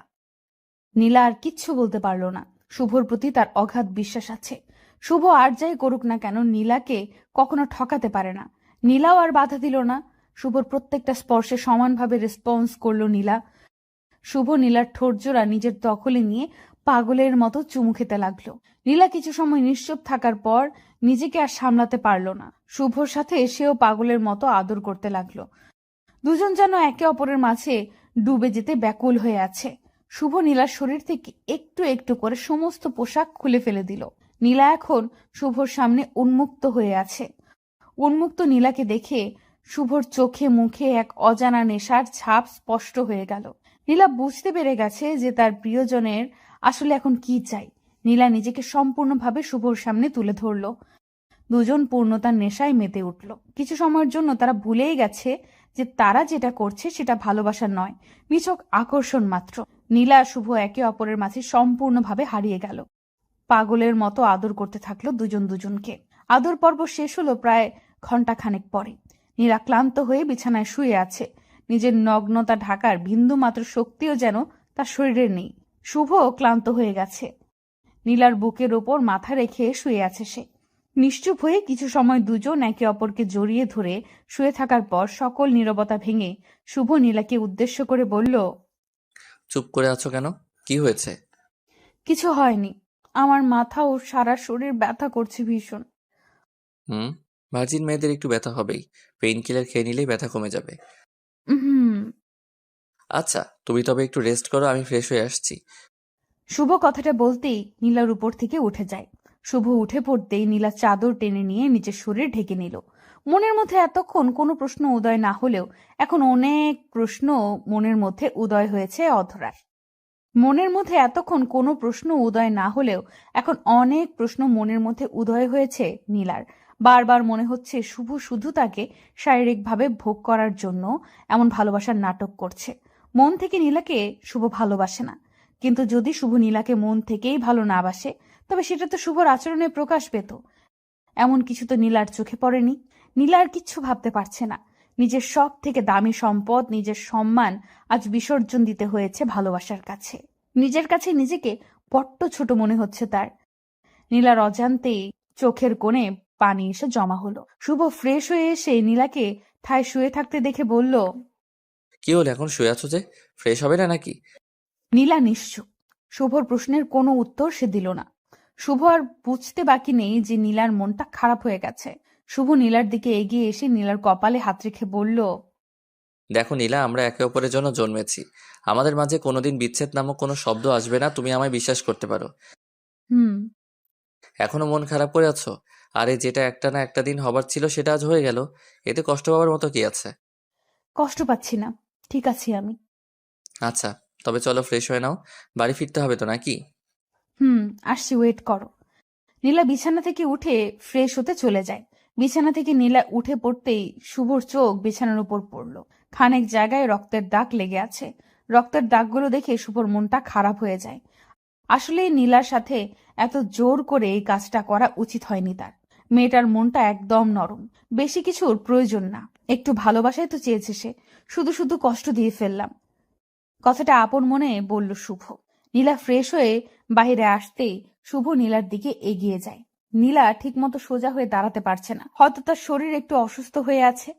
নীলা আর কিচ্ছু বলতে পারল না। শুভর প্রতি তার অগাধ বিশ্বাস আছে। শুভ আর যাই করুক না কেন নীলাকে কখনো ঠকাতে পারে না। নীলাও আর বাধা দিল না। শুভর প্রত্যেকটা স্পর্শে সমানভাবে রেসপন্স করলো নীলা। শুভ নীলার ঠোঁটজোড়া নিজের দখলে নিয়ে পাগলের মতো চুমু খেতে লাগলো। নীলা কিছু সময় নিশ্চুপ থাকার পর নিজেকে আর সামলাতে পারল না। শুভর সাথে সেও পাগলের মতো আদর করতে লাগলো। দুজন যেন একে অপরের মাঝে ডুবে যেতে ব্যাকুল হয়ে আছে। শুভ নীলার শরীর থেকে একটু একটু করে সমস্ত পোশাক খুলে ফেলে দিল। নীলা এখন শুভর সামনে উন্মুক্ত হয়ে আছে। উন্মুক্ত নীলাকে দেখে শুভর চোখে মুখে এক অজানা নেশার ছাপ স্পষ্ট হয়ে গেল। নীলা বুঝতে পেরে গেছে যে তার প্রিয়জনের আসলে এখন কি চাই। নীলা নিজেকে সম্পূর্ণভাবে শুভর সামনে তুলে ধরল। দুজন পূর্ণতার নেশায় মেতে উঠল। কিছু সময়ের জন্য তারা ভুলেই গেছে যে তারা যেটা করছে সেটা ভালোবাসা নয়, নিছক আকর্ষণ মাত্র। নীলা আর শুভ একে অপরের মাঝে সম্পূর্ণভাবে হারিয়ে গেল। পাগলের মতো আদর করতে থাকলো দুজন দুজনকে। আদর পর্ব শেষ হলো প্রায় ঘন্টাখানেক পরে। নীলা ক্লান্ত হয়ে বিছানায় শুয়ে আছে। নিজের নগ্নতা ঢাকার বিন্দুমাত্র শক্তিও যেন তার শরীরে নেই। শুভ ক্লান্ত হয়ে গেছে। নীলার বুকের ওপর মাথা রেখে শুয়ে আছে সে। নিশ্চুপ হয়ে কিছু সময় দুজন একে অপরকে জড়িয়ে ধরে শুয়ে থাকার পর সকল নীরবতা ভেঙে শুভ নীলাকে উদ্দেশ্য করে বলল, চুপ করে আছো কেন? কি হয়েছে? কিছু হয়নি। আমার মাথা ও সারা শরীর ব্যথা করছে ভীষণ। হুম, ভার্জিন মেয়েদের একটু ব্যথা হবেই। পেইন কিলার খেয়ে নিলেই ব্যথা কমে যাবে। হুম। আচ্ছা, তুমি তবে একটু রেস্ট করো, আমি ফ্রেশ হয়ে আসছি। শুভ কথাটা বলতেই নীলার উপর থেকে উঠে যায়। শুভ উঠে পড়তেই নীলা চাদর টেনে নিয়ে নিজের শরীর ঢেকে নিল। মনের মধ্যে এতক্ষণ কোনো প্রশ্ন উদয় না হলেও এখন অনেক প্রশ্ন মনের মধ্যে উদয় হয়েছে অধরার। মনের মধ্যে এতক্ষণ কোনো প্রশ্ন উদয় না হলেও এখন অনেক প্রশ্ন মনের মধ্যে উদয় হয়েছে নীলার। বারবার মনে হচ্ছে শুভ শুধু তাকে শারীরিকভাবে ভোগ করার জন্য এমন ভালোবাসার নাটক করছে। মন থেকে নীলাকে শুভ ভালোবাসে না। কিন্তু যদি শুভ নীলাকে মন থেকেই ভালো না বাসে তবে সেটা তো শুভর আচরণে প্রকাশ পেত। এমন কিছু তো নীলার চোখে পড়েনি। নীলা আর কিচ্ছু ভাবতে পারছে না। নিজের সব থেকে দামি সম্পদ, নিজের সম্মান আজ বিসর্জন দিতে হয়েছে ভালোবাসার কাছে। নিজের কাছে নিজেকে বড্ড ছোট মনে হচ্ছে তার। নীলার অজান্তেই চোখের কোণে পানি এসে জমা হলো। শুভ ফ্রেশ হয়ে এসে নীলাকে ঠায় শুয়ে থাকতে দেখে বলল, কি হলো, এখন শুয়ে আছো যে? ফ্রেশ হবে না নাকি? নীলা নিশ্চুপ। শুভর প্রশ্নের কোনো উত্তর সে দিল না। শুভ আর বুঝতে বাকি নেই যে নীলার মনটা খারাপ হয়ে গেছে। শুভ নীলার দিকে এগিয়ে এসে নীলার কপালে হাত রেখে বলল, দেখো নীলা, আমরা একে অপরের জন্য জন্মেছি। আমাদের মাঝে কোনোদিন বিচ্ছেদ নামক কোনো শব্দ আসবে না, তুমি আমায় বিশ্বাস করতে পারো। হুম। এখনো মন খারাপ করে আছো? আরে যেটা একটা না একটা দিন হবার ছিল সেটা আজ হয়ে গেল, এতে কষ্ট পাওয়ার মতো কি আছে? কষ্ট পাচ্ছি না, ঠিক আছি আমি। আচ্ছা, তবে চলো ফ্রেশ হয়ে নাও, বাড়ি ফিরতে হবে তো নাকি? হুম, আসছি, ওয়েট করো। নীলা বিছানা থেকে উঠে ফ্রেশ হতে চলে যায়। বিছানা থেকে নীলা উঠে পড়তেই শুভর চোখ বিছানার উপর পড়ল। খানেক জায়গায় রক্তের দাগ লেগে আছে। রক্তের দাগগুলো দেখে শুভর মনটা খারাপ হয়ে যায়। আসলে নীলার সাথে এত জোর করে এই কাজটা করা উচিত হয়নি তার। মেয়েটার মনটা একদম নরম, বেশি কিছুর প্রয়োজন না। একটু ভালোবাসাই তো চেয়েছে সে, শুধু শুধু কষ্ট দিয়ে ফেললাম। কথাটা আপন মনে বলল শুভ। নীলা ফ্রেশ হয়ে বাইরে আসতেই শুভ নীলার দিকে এগিয়ে যায়। নীলা ঠিকমতো সোজা হয়ে দাঁড়াতে পারছে না, হয়তো তার শরীর একটু অসুস্থ হয়ে আছে।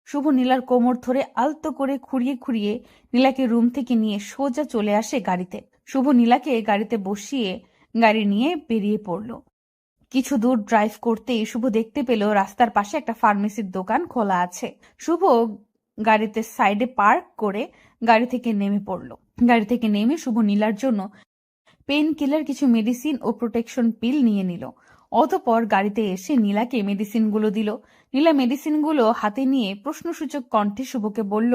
শুভ নীলার কোমর ধরে আলতো করে খুঁড়িয়ে খুঁড়িয়ে নীলাকে রুম থেকে নিয়ে সোজা চলে আসে গাড়িতে। শুভ নীলাকে গাড়িতে বসিয়ে গাড়ি নিয়ে বেরিয়ে পড়ল। কিছু দূর ড্রাইভ করতেই শুভ দেখতে পেল রাস্তার পাশে একটা ফার্মেসির দোকান খোলা আছে। শুভ গাড়িতে সাইডে পার্ক করে গাড়ি থেকে নেমে পড়ল। গাড়ি থেকে নেমে শুভ নীলার জন্য পেন কিলার, কিছু মেডিসিন ও প্রোটেকশন পিল নিয়ে নিল। অতঃপর গাড়িতে এসে নীলাকে মেডিসিনগুলো দিল। নীলা মেডিসিনগুলো হাতে নিয়ে প্রশ্নসূচক কণ্ঠে শুভকে বলল,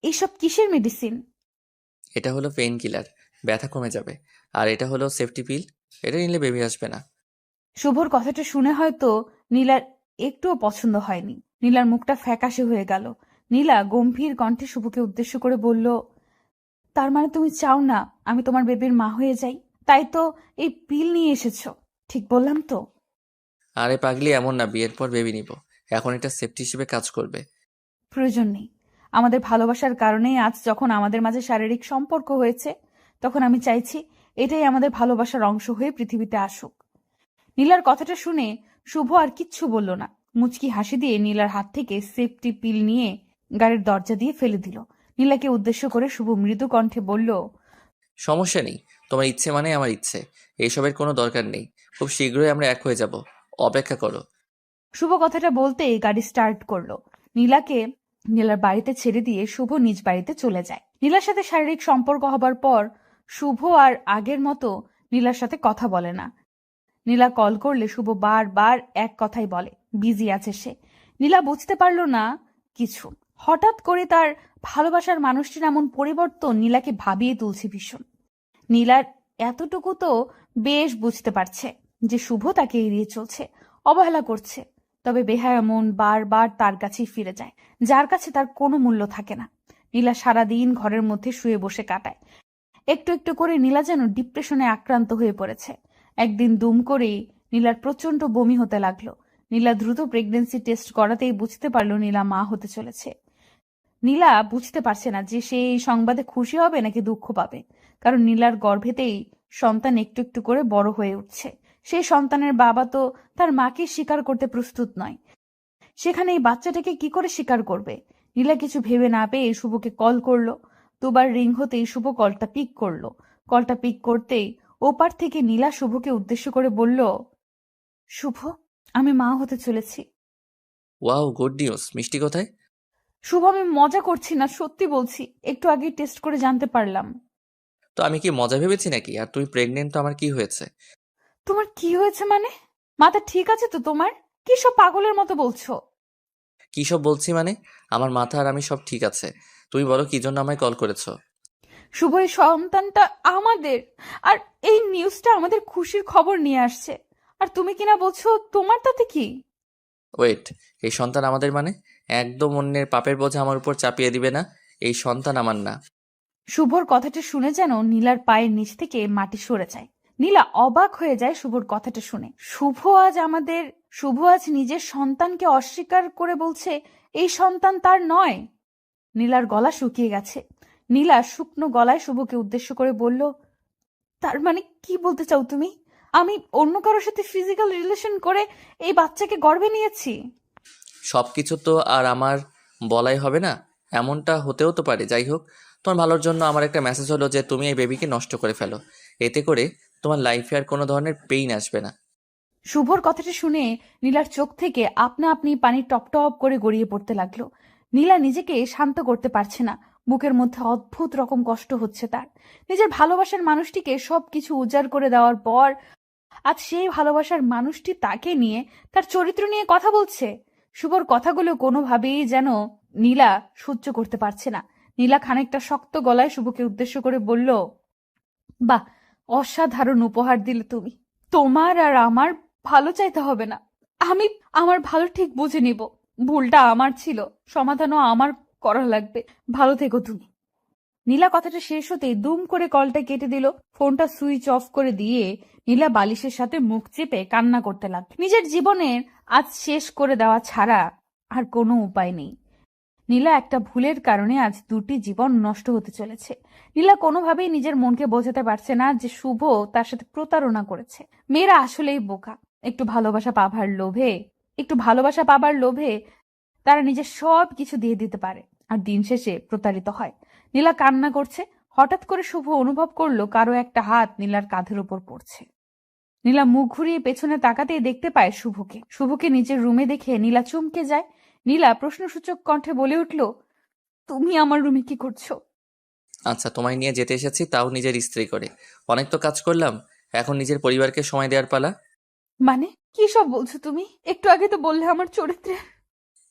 এইসব কিসের মেডিসিন? এটা হলো পেইন কিলার, ব্যথা কমে যাবে। আর এটা হলো সেফটি পিল, এটা নিলে বেবি আসবে না। শুভর কথাটা শুনে হয়তো নীলার একটুও পছন্দ হয়নি। নীলার মুখটা ফ্যাকাশে হয়ে গেল। নীলা গম্ভীর কণ্ঠে শুভকে উদ্দেশ্য করে বলল, তার মানে তুমি চাও না আমি তোমার বেবির মা হয়ে যাই? তাই তো এই পিল নিয়ে এসেছো, ঠিক বললাম তো? আরে পাগলি, এমন না, বিয়ের পর বেবি নিব। এখন এটা সেফটি হিসেবে কাজ করবে। প্রয়োজন নেই। আমাদের ভালোবাসার কারণেই আজ যখন আমাদের মাঝে শারীরিক সম্পর্ক হয়েছে, তখন আমি চাইছি এটাই আমাদের ভালোবাসার অংশ হয়ে পৃথিবীতে আসুক। নীলার কথাটা শুনে শুভ আর কিচ্ছু বলল না। মুচকি হাসি দিয়ে নীলার হাত থেকে সেফটি পিল নিয়ে গাড়ির দরজা দিয়ে ফেলে দিল। নীলাকে উদ্দেশ্য করে শুভ মৃদু কণ্ঠে বলল, সমস্যা নেই, তোমার ইচ্ছে মানে আমার ইচ্ছে, এইসবের কোনো দরকার নেই। খুব শীঘ্রই আমরা এক হয়ে যাব, অপেক্ষা করো। শুভ কথাটা বলতেই গাড়ি স্টার্ট করলো। নীলাকে নীলার বাড়িতে ছেড়ে দিয়ে শুভ নিজ বাড়িতে চলে যায়। নীলার সাথে শারীরিক সম্পর্ক হবার পর শুভ আর আগের মতো নীলার সাথে কথা বলে না। নীলা কল করলে শুভ বারবার এক কথাই বলে, বিজি আছে সে। নীলা বুঝতে পারল না কিছু। হঠাৎ করে তার ভালোবাসার মানুষটির এমন পরিবর্তন নীলাকে ভাবিয়ে তুলছে ভীষণ। নীলার এতটুকু তো বেশ বুঝতে পারছে যে শুভ তাকে এড়িয়ে চলছে, অবহেলা করছে। তবে বেহায়া মন বারবার তার কাছেই ফিরে যায়, যার কাছে তার কোনো মূল্য থাকে না। নীলা সারাদিন ঘরের মধ্যে শুয়ে বসে কাটায়। একটু একটু করে নীলা যেন ডিপ্রেশনে আক্রান্ত হয়ে পড়েছে। একদিন দুম করেই নীলার প্রচন্ড বমি হতে লাগলো। নীলা দ্রুত প্রেগন্যান্সি টেস্ট করাতেই বুঝতে পারলো নীলা মা হতে চলেছে। নীলা বুঝতে পারছে না যে সে এই সংবাদে খুশি হবে নাকি দুঃখ পাবে, কারণ নীলার গর্ভেতেই সন্তান একটু একটু করে বড় হয়ে উঠছে। সেই সন্তানের বাবা তো তার মাকে স্বীকার করতে প্রস্তুত নয়, সেখানে এই বাচ্চাটাকে কি করে স্বীকার করবে? নীলা কিছু ভেবে না পেয়ে শুভকে কল করলো। দুবার রিং হতেই শুভ কলটা পিক করলো। কলটা পিক করতেই ওপার থেকে নীলা শুভকে উদ্দেশ্য করে বলল, শুভ, আমি মা হতে চলেছি। Wow, good news. মিষ্টি কোথায়? শুভ, আমি মজা করছি না, সত্যি বলছি। একটু আগেই টেস্ট করে জানতে পারলাম। তো আমি কি মজা ভেবেছি নাকি? আর তুমি প্রেগনেন্ট, তো আমার কি হয়েছে? তোমার কি হয়েছে মানে? মাথা ঠিক আছে তো তোমার? কি সব পাগলের মতো বলছো? কি সব বলছি মানে? আমার মাথা আর আমি সব ঠিক আছে। তুমি বলো কি জন্য আমায় কল করেছো? শুভ, এই সন্তানটা আমাদের, আর এই নিউজটা আমাদের খুশির খবর নিয়ে আসছে। আর তুমি কিনা বলছো তোমার তাতে কি? ওয়েট, এই সন্তান আমাদের মানে? একদম অন্যের পাপের বোঝা আমার উপর চাপিয়ে দিবে না। এই সন্তান আমার না। শুভর কথাটা শুনে যেন নীলার পায়ের নিচ থেকে মাটি সরে যায়। নীলা অবাক হয়ে যায় শুভর কথাটা শুনে। শুভ আজ নিজের সন্তানকে অস্বীকার করে বলছে এই সন্তান তার নয়। নীলার গলা শুকিয়ে গেছে। নীলা শুকনো গলায় শুভকে উদ্দেশ্য করে বলল, তার মানে কি বলতে চাও তুমি? আমি অন্য কারোর সাথে ফিজিক্যাল রিলেশন করে এই বাচ্চাকে গর্ভে নিয়েছি? সবকিছু তো আর আমার বলাই হবে না, এমনটা হতেও তো পারে। যাই হোক, তোমার ভালোর জন্য আমার একটা মেসেজ হলো যে তুমি এই বেবিকে নষ্ট করে ফেলো। এতে করে তোমার লাইফে আর কোনো ধরনের পেইন আসবে না। শুভর কথাটা শুনে নীলার চোখ থেকে আপনা আপনি পানি টপ টপ করে গড়িয়ে পড়তে লাগলো। নীলা নিজেকে শান্ত করতে পারছে না। বুকের মধ্যে অদ্ভুত রকম কষ্ট হচ্ছে তার। নিজের ভালোবাসার মানুষটিকে সবকিছু উজাড় করে দেওয়ার পর আজ সেই ভালোবাসার মানুষটি তাকে নিয়ে, তার চরিত্র নিয়ে কথা বলছে। শুভর কথাগুলো কোনোভাবেই যেন নীলা সহ্য করতে পারছে না। নীলা খানিকটা শক্ত গলায় শুভকে উদ্দেশ্য করে বলল, বাহ, অসাধারণ উপহার দিলে তুমি। তোমার আর আমার ভালো চাইতে হবে না। আমি আমার ভালো ঠিক বুঝে নিব। ভুলটা আমার ছিল, সমাধানও আমার করা লাগবে। ভালো থেকো তুমি। নীলা কথাটা শেষ হতেই দুম করে কলটা কেটে দিল। ফোনটা সুইচ অফ করে দিয়ে নীলা বালিশের সাথে মুখ চেপে কান্না করতে লাগল। নিজের জীবনের আজ শেষ করে দেওয়া ছাড়া আর কোনো উপায় নেই। নীলা একটা ভুলের কারণে আজ দুটি জীবন নষ্ট হতে চলেছে। নীলা কোনোভাবেই নিজের মনকে বোঝাতে পারছে না যে শুভ তার সাথে প্রতারণা করেছে। মেয়েরা আসলেই বোকা। একটু ভালোবাসা পাবার লোভে তারা নিজের সব কিছু দিয়ে দিতে পারে, আর দিন শেষে প্রতারিত হয়। নীলা কান্না করছে। হঠাৎ করে শুভ অনুভব করলো কারো একটা হাত নীলার কাঁধের উপর পড়ছে। নীলা মুখ ঘুরিয়ে পেছনে তাকাতেই দেখতে পায় শুভকে নিজের রুমে দেখে নীলা চমকে যায়। নীলা প্রশ্নসূচক কণ্ঠে বলে উঠল, তুমি আমার রুমে কি করছো? আচ্ছা, তোমায় নিয়ে যেতে এসেছি, তাও নিজের স্ত্রী করে। অনেক তো কাজ করলাম, এখন নিজের পরিবারকে সময় দেওয়ার পালা। মানে কি সব বলছো তুমি? একটু আগে তো বললে আমার চরিত্রে।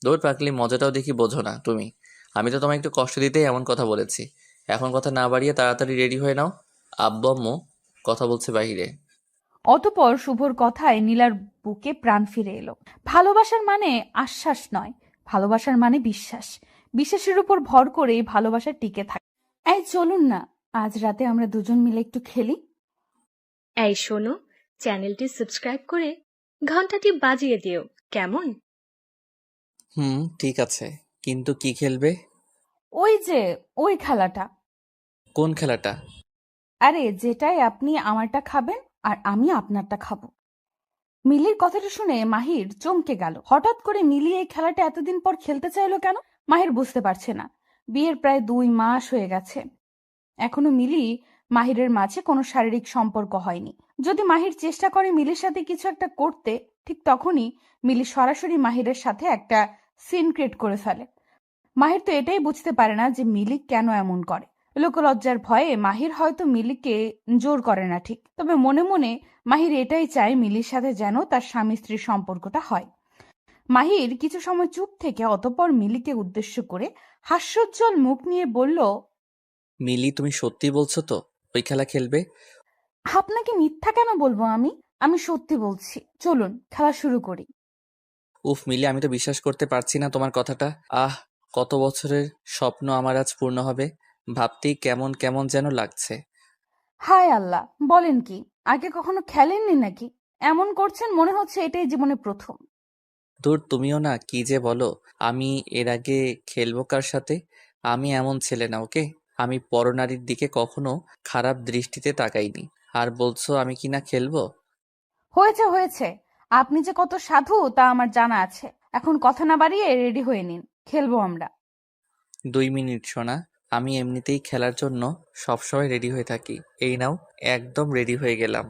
দৌড় পাকলি, মজাটাও দেখি বোঝো না তুমি। আমি তো তোমায় একটু কষ্ট দিতেই এমন কথা বলেছি। এখন কথা না বাড়িয়ে তাড়াতাড়ি রেডি হয়ে নাও, আব্বু আম্মু কথা বলছে বাহিরে। অতঃপর শুভর কথায় নীলার বুকে প্রাণ ফিরে এলো। ভালোবাসার মানে আশ্বাস নয়, ভালোবাসার মানে বিশ্বাস। বিশ্বাসের উপর ভর করে ভালোবাসা টিকে থাকে। এই চলুন না, আজ রাতে আমরা দুজন মিলে একটু খেলি। এই শোনো, চ্যানেলটি সাবস্ক্রাইব করে ঘন্টাটি বাজিয়ে দিও, কেমন? ঠিক আছে, কিন্তু কি খেলবে? ওই খেলাটা। কোন খেলাটা? আরে যেটাই আপনি আমারটা খাবেন আর আমি আপনারটা খাবো। মিলির কথাটা শুনে মাহির চমকে গেল। হঠাৎ করে মিলি এই খেলাটা এতদিন পর খেলতে চাইলো কেন? মাহির বুঝতে পারছে না। বিয়ের প্রায় 2 মাস হয়ে গেছে, এখনো মিলি মাহিরের মাঝে কোনো শারীরিক সম্পর্ক হয়নি। যদি মাহির চেষ্টা করে মিলির সাথে কিছু একটা করতে, ঠিক তখনই মিলি সরাসরি মাহিরের সাথে একটা সিন ক্রিয়েট করে ফেলে। মাহির তো এটাই বুঝতে পারে না যে মিলি কেন এমন করে। লোকলজ্জার ভয়ে মাহির হয়তো মিলিকে জোর করে না ঠিক, তবে মনে মনে মাহির এটাই চায় মিলির সাথে যেন তার স্বামী স্ত্রীর সম্পর্কটা হয়। মাহির কিছু সময় চুপ থেকে অতঃপর মিলিকে উদ্দেশ্য করে হাস্যোজ্জ্বল মুখ নিয়ে বলল, মিলি, তুমি সত্যি বলছো তো ওই খেলা খেলবে? আপনাকে মিথ্যা কেন বলবো আমি? আমি সত্যি বলছি, চলুন খেলা শুরু করি। উফ মিলি, আমি তো বিশ্বাস করতে পারছি না তোমার কথাটা। আহ, কত বছরের স্বপ্ন আমার আজ পূর্ণ হবে, ভাবতেই কেমন কেমন যেন লাগছে। হায় আল্লাহ, বলেন কি? আগে কখনো খেলেননি নাকি? এমন করছেন মনে হচ্ছে এটাই জীবনে প্রথম। ধুর, তুমিও না কি যে বলো। আমি এর আগে খেলবো কার সাথে? আমি এমন ছেলে না, ওকে। আমি পরনারীর দিকে কখনো খারাপ দৃষ্টিতে তাকাইনি। আর বলছো আমি কি না খেলবো? হয়েছে হয়েছে, আপনি যে কত সাধু তা আমার জানা আছে। এখন কথা না বাড়িয়ে রেডি হয়ে নিন, খেলবো আমরা। 2 মিনিট সোনা, আমি এমনিতেই খেলার জন্য সবসময় রেডি হয়ে থাকি। এই নাও, একদম রেডি হয়ে গেলাম।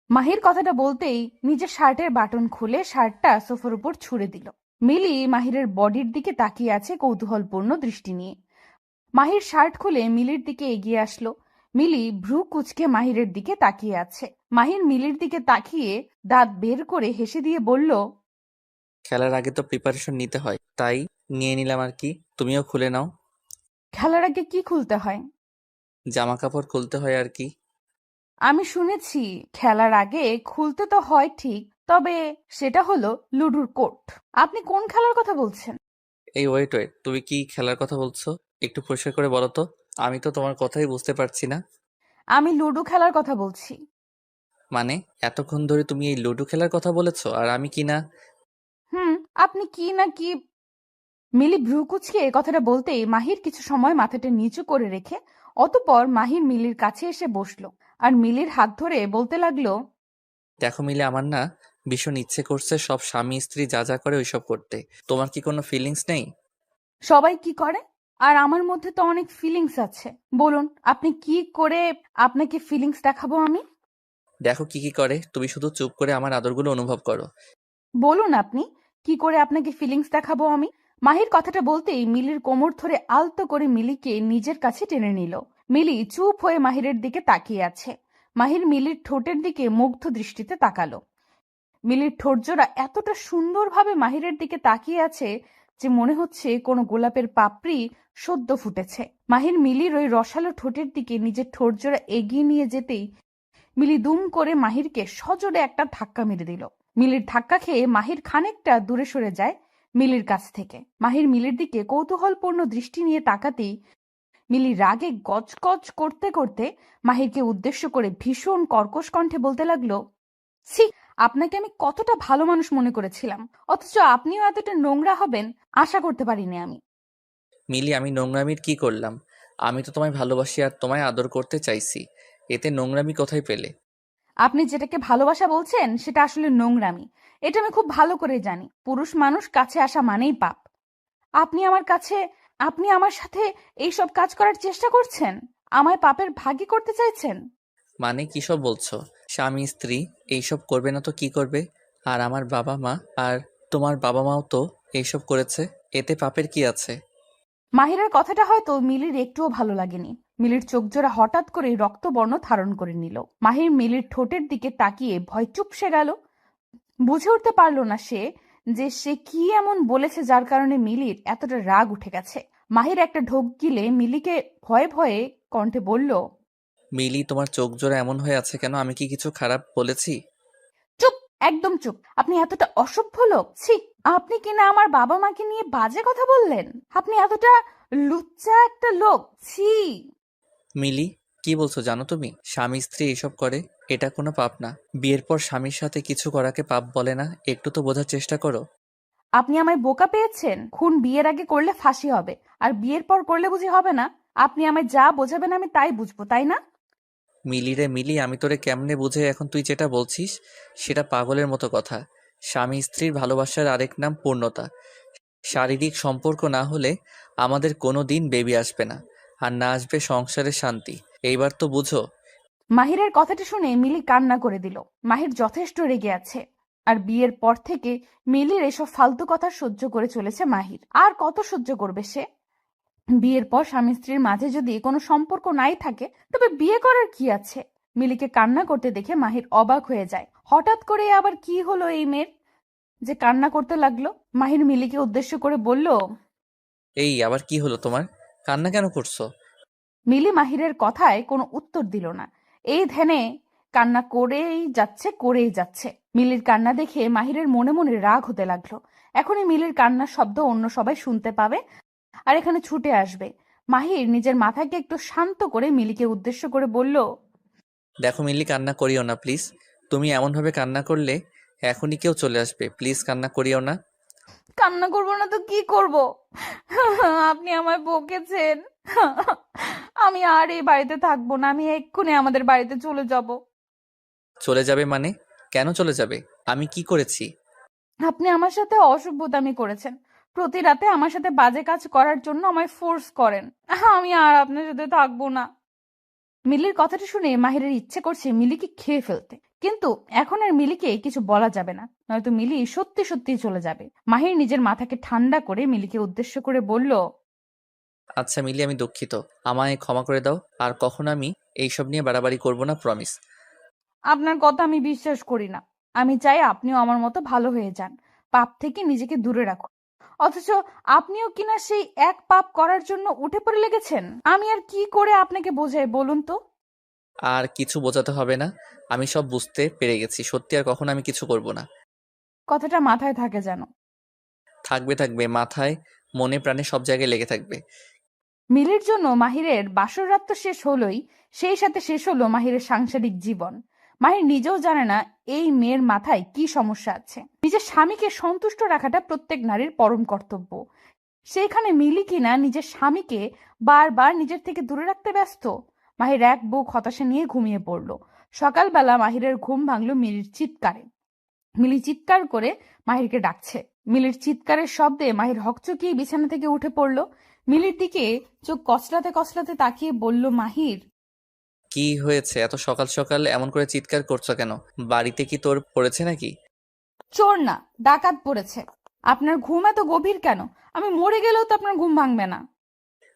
মাহির কথাটা বলতেই নিজের শার্টের বাটন খুলে শার্টটা সোফার উপর ছুঁড়ে দিল। মিলি মাহিরের বডির দিকে তাকিয়ে আছে কৌতূহলপূর্ণ দৃষ্টি নিয়ে। মাহির শার্ট খুলে মিলির দিকে এগিয়ে আসলো। মিলি ভ্রু কুঁচকে মাহিরের দিকে তাকিয়ে আছে। মাহির মিলির দিকে তাকিয়ে দাঁত বের করে হেসে দিয়ে বলল, খেলার আগে তো প্রিপারেশন নিতে হয়, তাই নিয়ে নিলাম আর কি। তুমিও খুলে নাও। খেলার আগে কি খুলতে হয়? জামা কাপড় খুলতে হয় আর কি। আমি শুনেছি খেলার আগে খুলতে তো হয় ঠিক, তবে সেটা হলো লুডুর কোর্ট। আপনি কোন খেলার কথা বলছেন? এই ওয়েট ওয়েট, তুমি কি খেলার কথা বলছো? একটু পরিষ্কার করে বলো তো। আমি তো তোমার কথাই বুঝতে পারছি না। আমি লুডো খেলার কথা বলছি। মানে, এতক্ষণ ধরে তুমি এই লুডো খেলার কথা বলেছো আর আমি কি না? হুম, আপনি কি না কি। মিলি ভ্রু কুঁচকে কথাটা বলতেই মাহির কিছু সময় মাথাটা নিচু করে রেখে অতঃপর মাহির মিলির কাছে এসে বসলো আর মিলির হাত ধরে বলতে লাগলো, দেখো মিলে, আমার না ভীষণ ইচ্ছে করছে সব স্বামী স্ত্রী যা যা করে ওইসব করতে। তোমার কি কোনো ফিলিংস নেই? সবাই কি করে, আর আমার মধ্যে তো অনেক ফিলিংস আছে। বলুন আপনি কি করে আপনাকে ফিলিংস দেখাবো আমি? দেখো কি কি করে, তুমি শুধু চুপ করে আমার আদরগুলো অনুভব করো। বলুন আপনি কি করে আপনাকে ফিলিংস দেখাবো আমি? মাহির কথাটা বলতেই মিলির কোমর ধরে আলতো করে মিলিকে নিজের কাছে টেনে নিল। মিলি চুপ হয়ে মাহিরের দিকে তাকিয়ে আছে। মাহির মিলির ঠোঁটের দিকে মুগ্ধ দৃষ্টিতে তাকালো। মিলির ঠোঁটজোড়া এতটা সুন্দরভাবে মাহিরের দিকে তাকিয়ে আছে যে মনে হচ্ছে কোনো গোলাপের পাপড়ি সদ্য ফুটেছে। মাহির মিলির ওই রসালো ঠোঁটের দিকে নিজের ঠোঁটজোড়া এগিয়ে নিয়ে যেতেই মিলি দুম করে মাহিরকে সজোরে একটা ধাক্কা মেরে দিল। মিলির ধাক্কা খেয়ে মাহির খানিকটা দূরে সরে যায় মিলির কাছ থেকে। মাহির মিলির দিকে কৌতূহলপূর্ণ দৃষ্টি নিয়ে তাকাতেই মিলি রাগে গজগজ করতে করতে মাহিরকে উদ্দেশ্য করে ভীষণ কর্কশ কণ্ঠে বলতে লাগলো, ছি, আপনাকে আমি কতটা ভালো মানুষ মনে করেছিলাম, অথচ আপনিও এতটা নোংরা হবেন আশা করতে পারিনি আমি। মিলি, আমি নোংরামির কি করলাম? আমি তো তোমায় ভালোবাসি আর তোমায় আদর করতে চাইছি। এতে নোংরামি কোথায় পেলে? আপনি যেটাকে ভালোবাসা বলছেন সেটা আসলে নোংরামি। এটা আমি খুব ভালো করে জানি। পুরুষ মানুষ কাছে আসা মানেই পাপ। আপনি আমার কাছে, আপনি আমার সাথে এইসব কাজ করার চেষ্টা করছেন, আমায় পাপের ভাগী করতে চাইছেন। মানে কি সব বলছো? স্বামী স্ত্রী এইসব করবে না তো কি করবে? আর আমার বাবা মা আর তোমার বাবা মাও তো এইসব করেছে। এতে পাপের কি আছে? মাহিরের কথাটা হয়তো মিলির একটুও ভালো লাগেনি। মিলির চোখজোড়া হঠাৎ করে রক্তবর্ণ ধারণ করে নিল। মাহির মিলির ঠোঁটের দিকে তাকিয়ে ভয় চুপসে গেল। বুঝে উঠতে পারল না যে সে কি এমন বলেছে যার কারণে মিলির এতটা রাগ উঠে গেছে। মাহির একটা ঢোক গিলে মিলিকে ভয়ে ভয়ে কণ্ঠে বলল, মিলি, তোমার চোখ জোড়া এমন হয়ে আছে কেন? আমি কি কিছু খারাপ বলেছি? চুপ, একদম চুপ। আপনি এতটা অসভ্য লোক, ছি। আপনি কিনা আমার বাবা মাকে নিয়ে বাজে কথা বললেন। আপনি এতটা লুচ্চা একটা লোক, ছি। মিলি, কি বলছো জানো তুমি? স্বামী স্ত্রী এসব করে, এটা কোনো পাপ না। বিয়ের পর স্বামীর সাথে কিছু করাকে পাপ বলে না, একটু তো বোঝার চেষ্টা করো। আপনি আমায় বোকা পেয়েছেন। খুন বিয়ের আগে করলে ফাঁসি হবে, আর বিয়ের পর করলে বুঝি হবে না? আপনি আমায় যা বোঝাবেন আমি তাই বুঝবো, তাই না? মিলি রে মিলি, আমি তোরে কেমনে বুঝে? এখন তুই যেটা বলছিস সেটা পাগলের মতো কথা। স্বামী স্ত্রীর ভালোবাসার আরেক নাম পূর্ণতা। শারীরিক সম্পর্ক না হলে আমাদের কোনো দিন বেবি আসবে না, আর না আসবে সংসারের শান্তি। এইবার তো বুঝো। মাহিরের কথাটা শুনে মিলি কান্না করে দিল। মাহির যথেষ্ট রেগে আছে। আর বিয়ের পর থেকে মিলির এসব ফালতু কথা সহ্য করে চলেছে মাহির। আর কত সহ্য করবে সে? বিয়ের পর স্বামী স্ত্রীর মাঝে যদি কোনো সম্পর্ক নাই থাকে তবে বিয়ে করার কি আছে? মিলিকে কান্না করতে দেখে মাহির অবাক হয়ে যায়। হঠাৎ করে আবার কি হলো এই মেয়ের যে কান্না করতে লাগলো? মাহির মিলিকে উদ্দেশ্য করে বলল। এই আবার কি হলো তোমার? কান্না কেন করছো? মিলি মাহিরের কথায় কোনো উত্তর দিল না। এই ধ্যানে কান্না করেই যাচ্ছে। মিলির কান্না দেখে মাহিরের মনে মনে রাগ হতে লাগলো। এখনই মিলির কান্নার শব্দ অন্য সবাই শুনতে পাবে আর এখানে ছুটে আসবে। মাহির নিজের মাথাকে একটু শান্ত করে মিলিকে উদ্দেশ্য করে বলল। দেখো মিলি, কান্না করিও না প্লিজ। তুমি এমনভাবে কান্না করলে এখনই কেউ চলে আসবে। প্লিজ কান্না করিও না। কান্না করবো না তো কি করব? আপনি আমায় বকেছেন। আমি আর এই বাড়িতে থাকবো না। আমি এক্ষুনি আমাদের বাড়িতে চলে যাব। চলে যাবে মানে? কেন চলে যাবে? আমি কি করেছি? আপনি আমার সাথে অসভ্যতামি করেছেন। প্রতি রাতে আমার সাথে বাজে কাজ করার জন্য আমায় ফোর্স করেন। আমি আর আপনার সাথে থাকবো না। মিলির কথাটা শুনে মাহিরের ইচ্ছে করছে মিলিকে খেয়ে ফেলতে, কিন্তু এখন আর মিলিকে কিছু বলা যাবে না, নয়তো মিলি সত্যি সত্যি চলে যাবে। মাহির নিজের মাথাকে ঠান্ডা করে মিলিকে উদ্দেশ্য করে বলল। আচ্ছা মিলি, আমি দুঃখিত। আমায় ক্ষমা করে দাও। আর কখনো আমি এইসব নিয়ে বাড়াবাড়ি করব না, প্রমিস। আপনার কথা আমি বিশ্বাস করি না। আমি চাই আপনিও আমার মতো ভালো হয়ে যান, পাপ থেকে নিজেকে দূরে রাখুন। অথচ আপনিও কিনা সেই এক পাপ করার জন্য উঠে পড়ে লেগেছেন। আমি আর কি করে আপনাকে বোঝাই বলুন তো? আর কিছু বোঝাতে হবে না, আমি সব বুঝতে পেরে গেছি। সত্যি আর কখনো আমি কিছু করব না। কথাটা মাথায় থাকে যেন। থাকবে থাকবে, মাথায় মনে প্রাণে সব জায়গায় লেগে থাকবে। মিলির জন্য মাহিরের বাসর রাত তো শেষ হলোই, সেই সাথে শেষ হলো মাহিরের সাংসারিক জীবন। মাহির নিজেও জানে না এই মেয়ের মাথায় কি সমস্যা আছে। নিজের স্বামীকে সন্তুষ্ট রাখাটা প্রত্যেক নারীর পরম কর্তব্য। সেইখানে মিলি কিনা নিজের স্বামীকে বারবার নিজের থেকে দূরে রাখতে ব্যস্ত। মাহির এক বুক হতাশা নিয়ে ঘুমিয়ে পড়ল। সকালবেলা মাহিরের ঘুম ভাঙলো মিলির চিৎকারে। মিলি চিৎকার করে মাহিরকে ডাকছে। মিলির চিৎকারের শব্দে মাহির হকচকিয়ে বিছানা থেকে উঠে পড়ল। মিলির দিকে চোখ কচলাতে কচলাতে তাকিয়ে বলল, মাহির। কি হয়েছে? এত সকাল সকাল এমন করে চিৎকার করছো কেন? বাড়িতে কি তোর পড়েছে নাকি? চোর না, ডাকাত পড়েছে। আপনার ঘুম এত গভীর কেন? আমি মরে গেলেও তো আপনার ঘুম ভাঙবে না।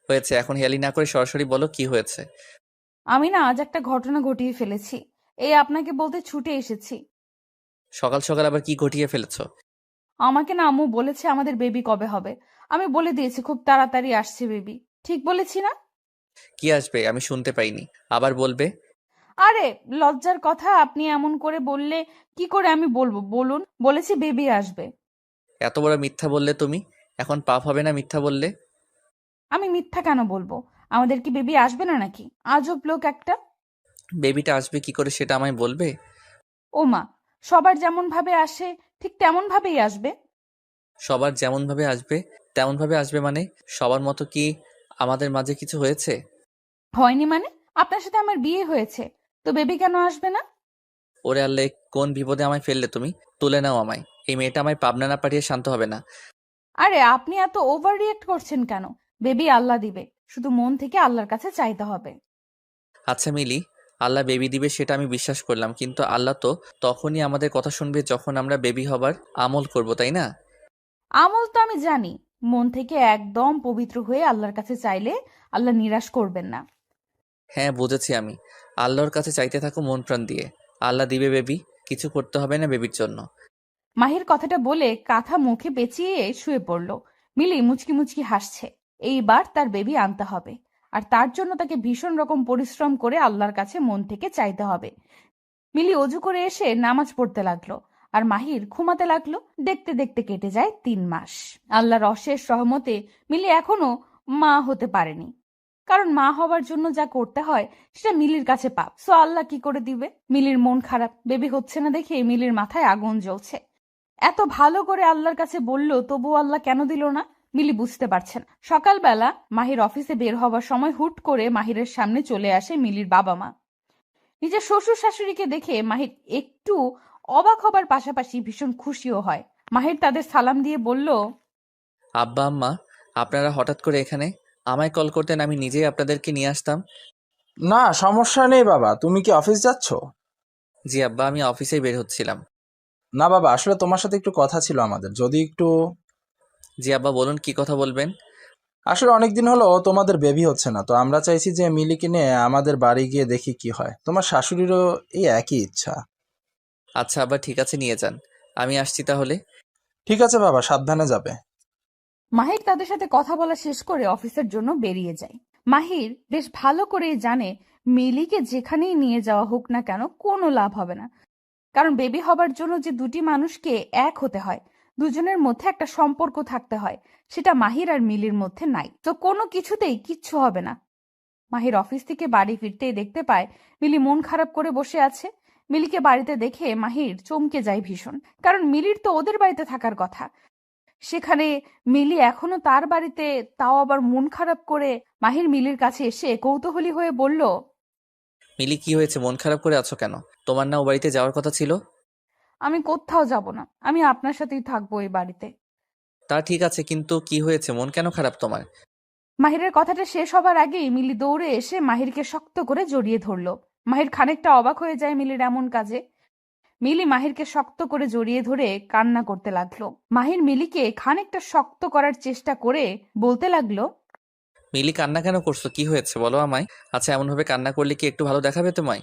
হয়েছে, এখন হেয়ালি না করে সরাসরি বলো কি হয়েছে। আমি না আজ একটা ঘটনা ঘটিয়ে ফেলেছি। এই আপনাকে বলতে ছুটে এসেছি। সকাল সকাল আবার কি ঘটিয়ে ফেলেছো? আমাকে না আম্মু বলেছে আমাদের বেবি কবে হবে। আমি বলে দিয়েছি খুব তাড়াতাড়ি আসছে বেবি। ঠিক বলেছি না? কি আসবে আমি শুনতে পাইনি, আবার বলবে। আরে লজ্জার কথা, আপনি এমন করে বললে কি করে আমি বলবো বলুন? বলেছি বেবি আসবে। এত বড় মিথ্যা বললে তুমি। এখন পাপ হবে না মিথ্যা বললে? আমি মিথ্যা কেন বলবো? আমাদের কি বেবি আসবে না নাকি? আজব লোক একটা। বেবিটা আসবে কি করে সেটা আমায় বলবে? ও মা, সবার যেমন ভাবে আসে ঠিক তেমন ভাবেই আসবে। সবার যেমন ভাবে আসবে তেমন ভাবে আসবে মানে? সবার মতো কি আমাদের মাঝে কিছু হয়েছে? হয়নি মানে? আপনার সাথে আমার বিয়ে হয়েছে, তো বেবি কেন আসবে না? ওরে আল্লাহ, কোন বিপদে আমায় ফেললে তুমি! তুলে নাও আমায়। এই মেয়েটা আমায় পাবনা না পাঠিয়ে শান্ত হবে না। আরে আপনি এত ওভার রিয়েক্ট করছেন কেন? বেবি আল্লাহ দিবে, শুধু মন থেকে আল্লাহর কাছে চাইতে হবে। আচ্ছা মিলি, আল্লাহ বেবি দিবে সেটা আমি বিশ্বাস করলাম, কিন্তু আল্লাহ তো তখনই আমাদের কথা শুনবে যখন আমরা বেবি হবার আমল করব, তাই না? আমল তো আমি জানি। মন থেকে একদম পবিত্র হয়ে আল্লাহর কাছে চাইলে আল্লাহ নিরাশ করবেন না। হ্যাঁ বুঝেছি আমি। আল্লাহর কাছে চাইতে থাকো মন প্রাণ দিয়ে। আল্লাহ দিবে বেবি, কিছু করতে হবে না বেবির জন্য। মাহির কথাটা বলে কাঁথা মুখে পেঁচিয়ে শুয়ে পড়ল। মিলি মুচকি মুচকি হাসছে। এইবার তার বেবি আনতে হবে, আর তার জন্য তাকে ভীষণ রকম পরিশ্রম করে আল্লাহর কাছে মন থেকে চাইতে হবে। মিলি অজু করে এসে নামাজ পড়তে লাগলো, আর মাহির ঘুমাতে লাগলো। দেখতে দেখতে কেটে যায় 3 মাস। আল্লাহর অশেষ রহমতে মিলি এখনো মা হতে পারেনি, কারণ মা হবার জন্য যা করতে হয় সেটা মিলির কাছে পাপ। সো আল্লাহ কি করে দিবে? মিলির মন খারাপ, বেবি হচ্ছে না দেখে মিলির মাথায় আগুন জ্বলছে। এত ভালো করে আল্লাহর কাছে বলল, তবু আল্লাহ কেন দিল না? মিলি বুঝতে পারছেন। সকালবেলা মাহির অফিসে বের হবার সময় হুট করে মাহিরের সামনে চলে আসে মিলির বাবা মা। নিজের শ্বশুর শাশুড়িকে দেখে মাহির একটু অবাক হবার পাশাপাশি ভীষণ খুশিও হয়। মাহির তাদের সালাম দিয়ে বলল, আব্বা আম্মা, আপনারা হঠাৎ করে এখানে? আমায় কল করতেন, আমি নিজেই আপনাদেরকে নিয়ে আসতাম। না, সমস্যা নেই বাবা। তুমি কি অফিস যাচ্ছ? জি আব্বা, আমি অফিসেই বের হচ্ছিলাম। না বাবা, আসলে তোমার সাথে একটু কথা ছিল আমাদের, যদি একটু। জি আব্বা, বলুন কি কথা বলবেন। আসলে অনেকদিন হলো তোমাদের বেবি হচ্ছে না, তো আমরা চাইছি যে মিলিকে নিয়ে আমাদের বাড়ি গিয়ে দেখি কি হয়। তোমার শাশুড়িরও এই একই ইচ্ছা। আচ্ছা আব্বা, ঠিক আছে, নিয়ে যান। আমি আসছি তাহলে। ঠিক আছে বাবা, সাবধানে যাবে। মাহির তাদের সাথে কথা বলা শেষ করে অফিসের জন্য বেরিয়ে যায়। মাহির বেশ ভালো করেই জানে মিলিকে যেখানেই নিয়ে যাওয়া হোক না কেন কোনো লাভ হবে না, কারণ বেবি হবার জন্য যে দুটি মানুষকে এক হতে হয়, দুজনের মধ্যে একটা সম্পর্ক থাকতে হয়, সেটা মাহির আর মিলির মধ্যে নাই। তো কোনো কিছুতেই কিচ্ছু হবে না। মাহির অফিস থেকে বাড়ি ফিরতেই দেখতে পায় মিলি মন খারাপ করে বসে আছে। মিলিকে বাড়িতে দেখে মাহির চমকে যায় ভীষণ, কারণ মিলির তো ওদের বাড়িতে থাকার কথা, সেখানে মিলি এখনো তার বাড়িতে, তাও আবার মন খারাপ করে। মাহির মিলির কাছে এসে কৌতূহলী হয়ে বলল, মিলি, কি হয়েছে? মন খারাপ করে আছো কেন? তোমার না ও বাড়িতে যাওয়ার কথা ছিল? আমি কোথাও যাব না, আমি আপনার সাথেই থাকবো এই বাড়িতে। তা ঠিক আছে, কিন্তু কি হয়েছে? মন কেন খারাপ তোমার? মাহিরের কথাটা শেষ হবার আগেই মিলি দৌড়ে এসে মাহিরকে শক্ত করে জড়িয়ে ধরল। মাহির খানিকটা অবাক হয়ে যায় মিলির এমন কাজে। মিলি মাহিরকে শক্ত করে জড়িয়ে ধরে কান্না করতে লাগলো। মাহির মিলিকে খানিকটা শক্ত করার চেষ্টা করে বলতে লাগলো, মিলি, কান্না কেন করছো? কি হয়েছে বলো আমায়। আচ্ছা, এমনভাবে কান্না করলে কি একটু ভালো দেখাবে তোমায়?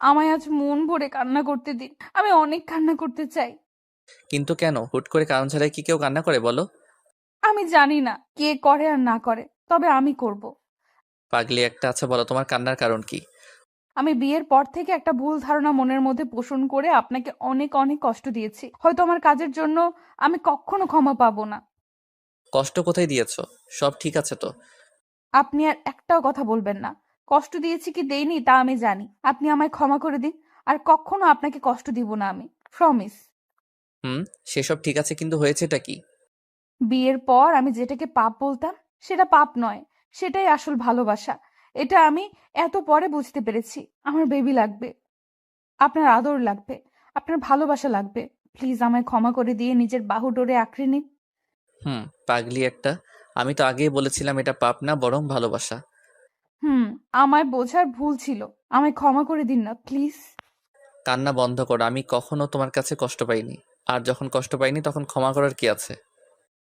আমায় আজ মন ভরে কান্না করতে দিন, আমি অনেক কান্না করতে চাই। কিন্তু কেন? হুট করে কারণ ছাড়াই কি কেউ কান্না করে বলো? আমি জানি না কে করে আর না করে, তবে আমি করব। পাগলি একটা। আচ্ছা বলো, তোমার কান্নার কারণ কি? আমি বিয়ের পর থেকে একটা ভুল ধারণা মনের মধ্যে পোষণ করে আপনাকে অনেক অনেক কষ্ট দিয়েছি। হয়তো আমার কাজের জন্য আমি কখনো ক্ষমা পাবো না। কষ্ট কোথায় দিয়েছো? সব ঠিক আছে তো? আপনি আর একটাও কথা বলবেন না। কষ্ট দিয়েছি কি দেইনি তা আমি জানি। আপনি আমায় ক্ষমা করে দিন, আর কখনো আপনাকে কষ্ট দিব না আমি, প্রমিস। হুম, সেসব ঠিক আছে, কিন্তু হয়েছেটা কি? বিয়ের পর আমি যেটাকে পাপ বলতাম সেটা পাপ নয়, সেটাই আসল ভালোবাসা। এটা আমি এত পরে বুঝতে পেরেছি। আমার বেবি লাগবে, আপনার আদর লাগবে, আপনার ভালোবাসা লাগবে। প্লিজ আমায় ক্ষমা করে দিয়ে নিজের বাহু ডোরে আঁকড়ে নিন। হুম, পাগলি একটা। আমি তো আগেই বলেছিলাম এটা পাপ না, বরং ভালোবাসা। হুম, আমায় বোঝার ভুল ছিল, আমায় ক্ষমা করে দিন না প্লিজ। কান্না বন্ধ করো। আমি কখনো তোমার কাছে কষ্ট পাইনি, আর যখন কষ্ট পাইনি তখন ক্ষমা করার কি আছে?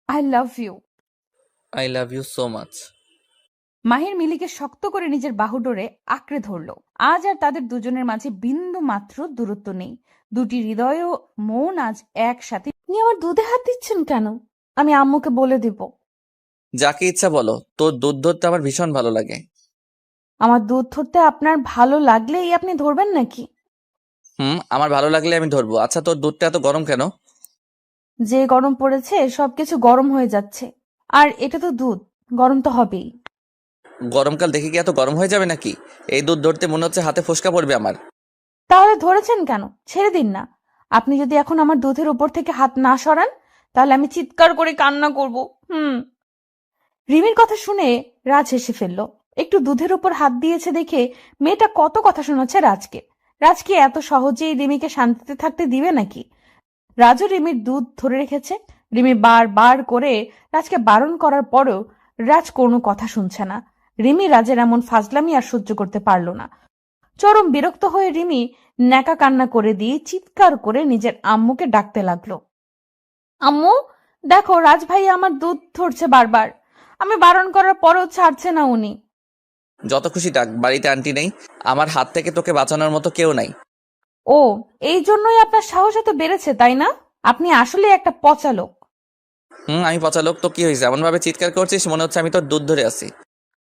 I love you. I love you so much. Mahir মিলিকে শক্ত করে নিজের বাহু ডোরে আঁকড়ে ধরল। আজ আর তাদের দুজনের মাঝে বিন্দু মাত্র দূরত্ব নেই। দুটি হৃদয় ও মন আজ একসাথে। আপনি আমার দুধে হাত দিচ্ছেন কেন? আমি আম্মুকে বলে দিব। যাকে ইচ্ছা বলো, তোর দুধ ধরতে আমার ভীষণ ভালো লাগে। আমার দুধ ধরতে আপনার ভালো লাগলেই আপনি ধরবেন নাকি? হুম, আমার ভালো লাগলে আমি ধরবো। আচ্ছা, তোর দুধটা এত গরম কেন? যে গরম পড়েছে সবকিছু গরম হয়ে যাচ্ছে। আর এটা তো দুধ, গরম তো হবেই। গরমকাল দেখে কি এত গরম হয়ে যাবে নাকি? এই দুধ ধরতে মনে হচ্ছে হাতে ফোসকা পড়বে আমার। তাহলে ধরেছেন কেন? ছেড়ে দিন না। আপনি যদি এখন আমার দুধের উপর থেকে হাত না সরান, তাহলে আমি চিৎকার করে কান্না করব। হুম। রিমির কথা শুনে রাজ হেসে ফেলল। একটু দুধের উপর হাত দিয়েছে দেখে মেয়েটা কত কথা শোনাচ্ছে রাজকে। রাজ কি এত সহজেই রিমিকে শান্তিতে থাকতে দিবে নাকি? রাজও রিমির দুধ ধরে রেখেছে। রিমি বার করে রাজকে বারণ করার পরেও রাজ কোনো কথা শুনছে না। রিমি রাজের এমন ফাজলামি আর সহ্য করতে পারল না। চরম বিরক্ত হয়ে রিমি ন্যাকা কান্না করে দিয়ে চিৎকার করে নিজের আম্মুকে ডাকতে লাগলো। আম্মু, দেখো রাজ ভাই আমার দুধ ধরছে বারবার। আমি বারণ করার পরেও ছাড়ছে না উনি। যত খুশি ডাক, বাড়িতে আন্টি নেই। আমার হাত থেকে তোকে বাঁচানোর মতো কেউ নাই। ও, এই জন্যই আপনার সাহস এত বেড়েছে তাই না? আপনি আসলে একটা পচা লোক। হুম, আমি পচা লোক তো কি হয়েছে? এমন ভাবে চিৎকার করছিস মনে হচ্ছে আমি তোর দুধ ধরে আছি।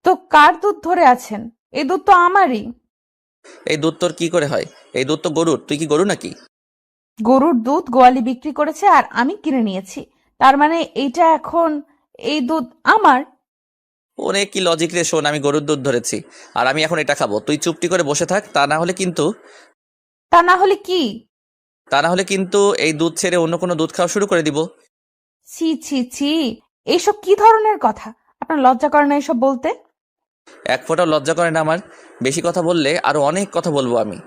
তো কার দুধ ধরে আছেন? এই দুধ তো আমারই। এই দুধ তোর কি করে হয়? এই দুধ তো গরুর। তুই কি গরু নাকি? গরুর দুধ গোয়ালি বিক্রি করেছে আর আমি কিনে নিয়েছি, তার মানে এইটা এখন এই দুধ আমার। ওরে কি লজিক রে! শোন, আমি গরুর দুধ ধরেছি, আর আমি এখন এটা খাবো। তুই চুপটি করে বসে থাক, তা না হলে কিন্তু তা না হলে কি? এই দুধ ছেড়ে অন্য কোনো দুধ খাওয়া শুরু করে দিব। ছি ছি ছি, এইসব কি ধরনের কথা? আপনার লজ্জা করে না এসব বলতে? এক ফোঁটাও লজ্জা করে না আমার। বেশি কথা বললে আরো অনেক কথা বলবো আমি।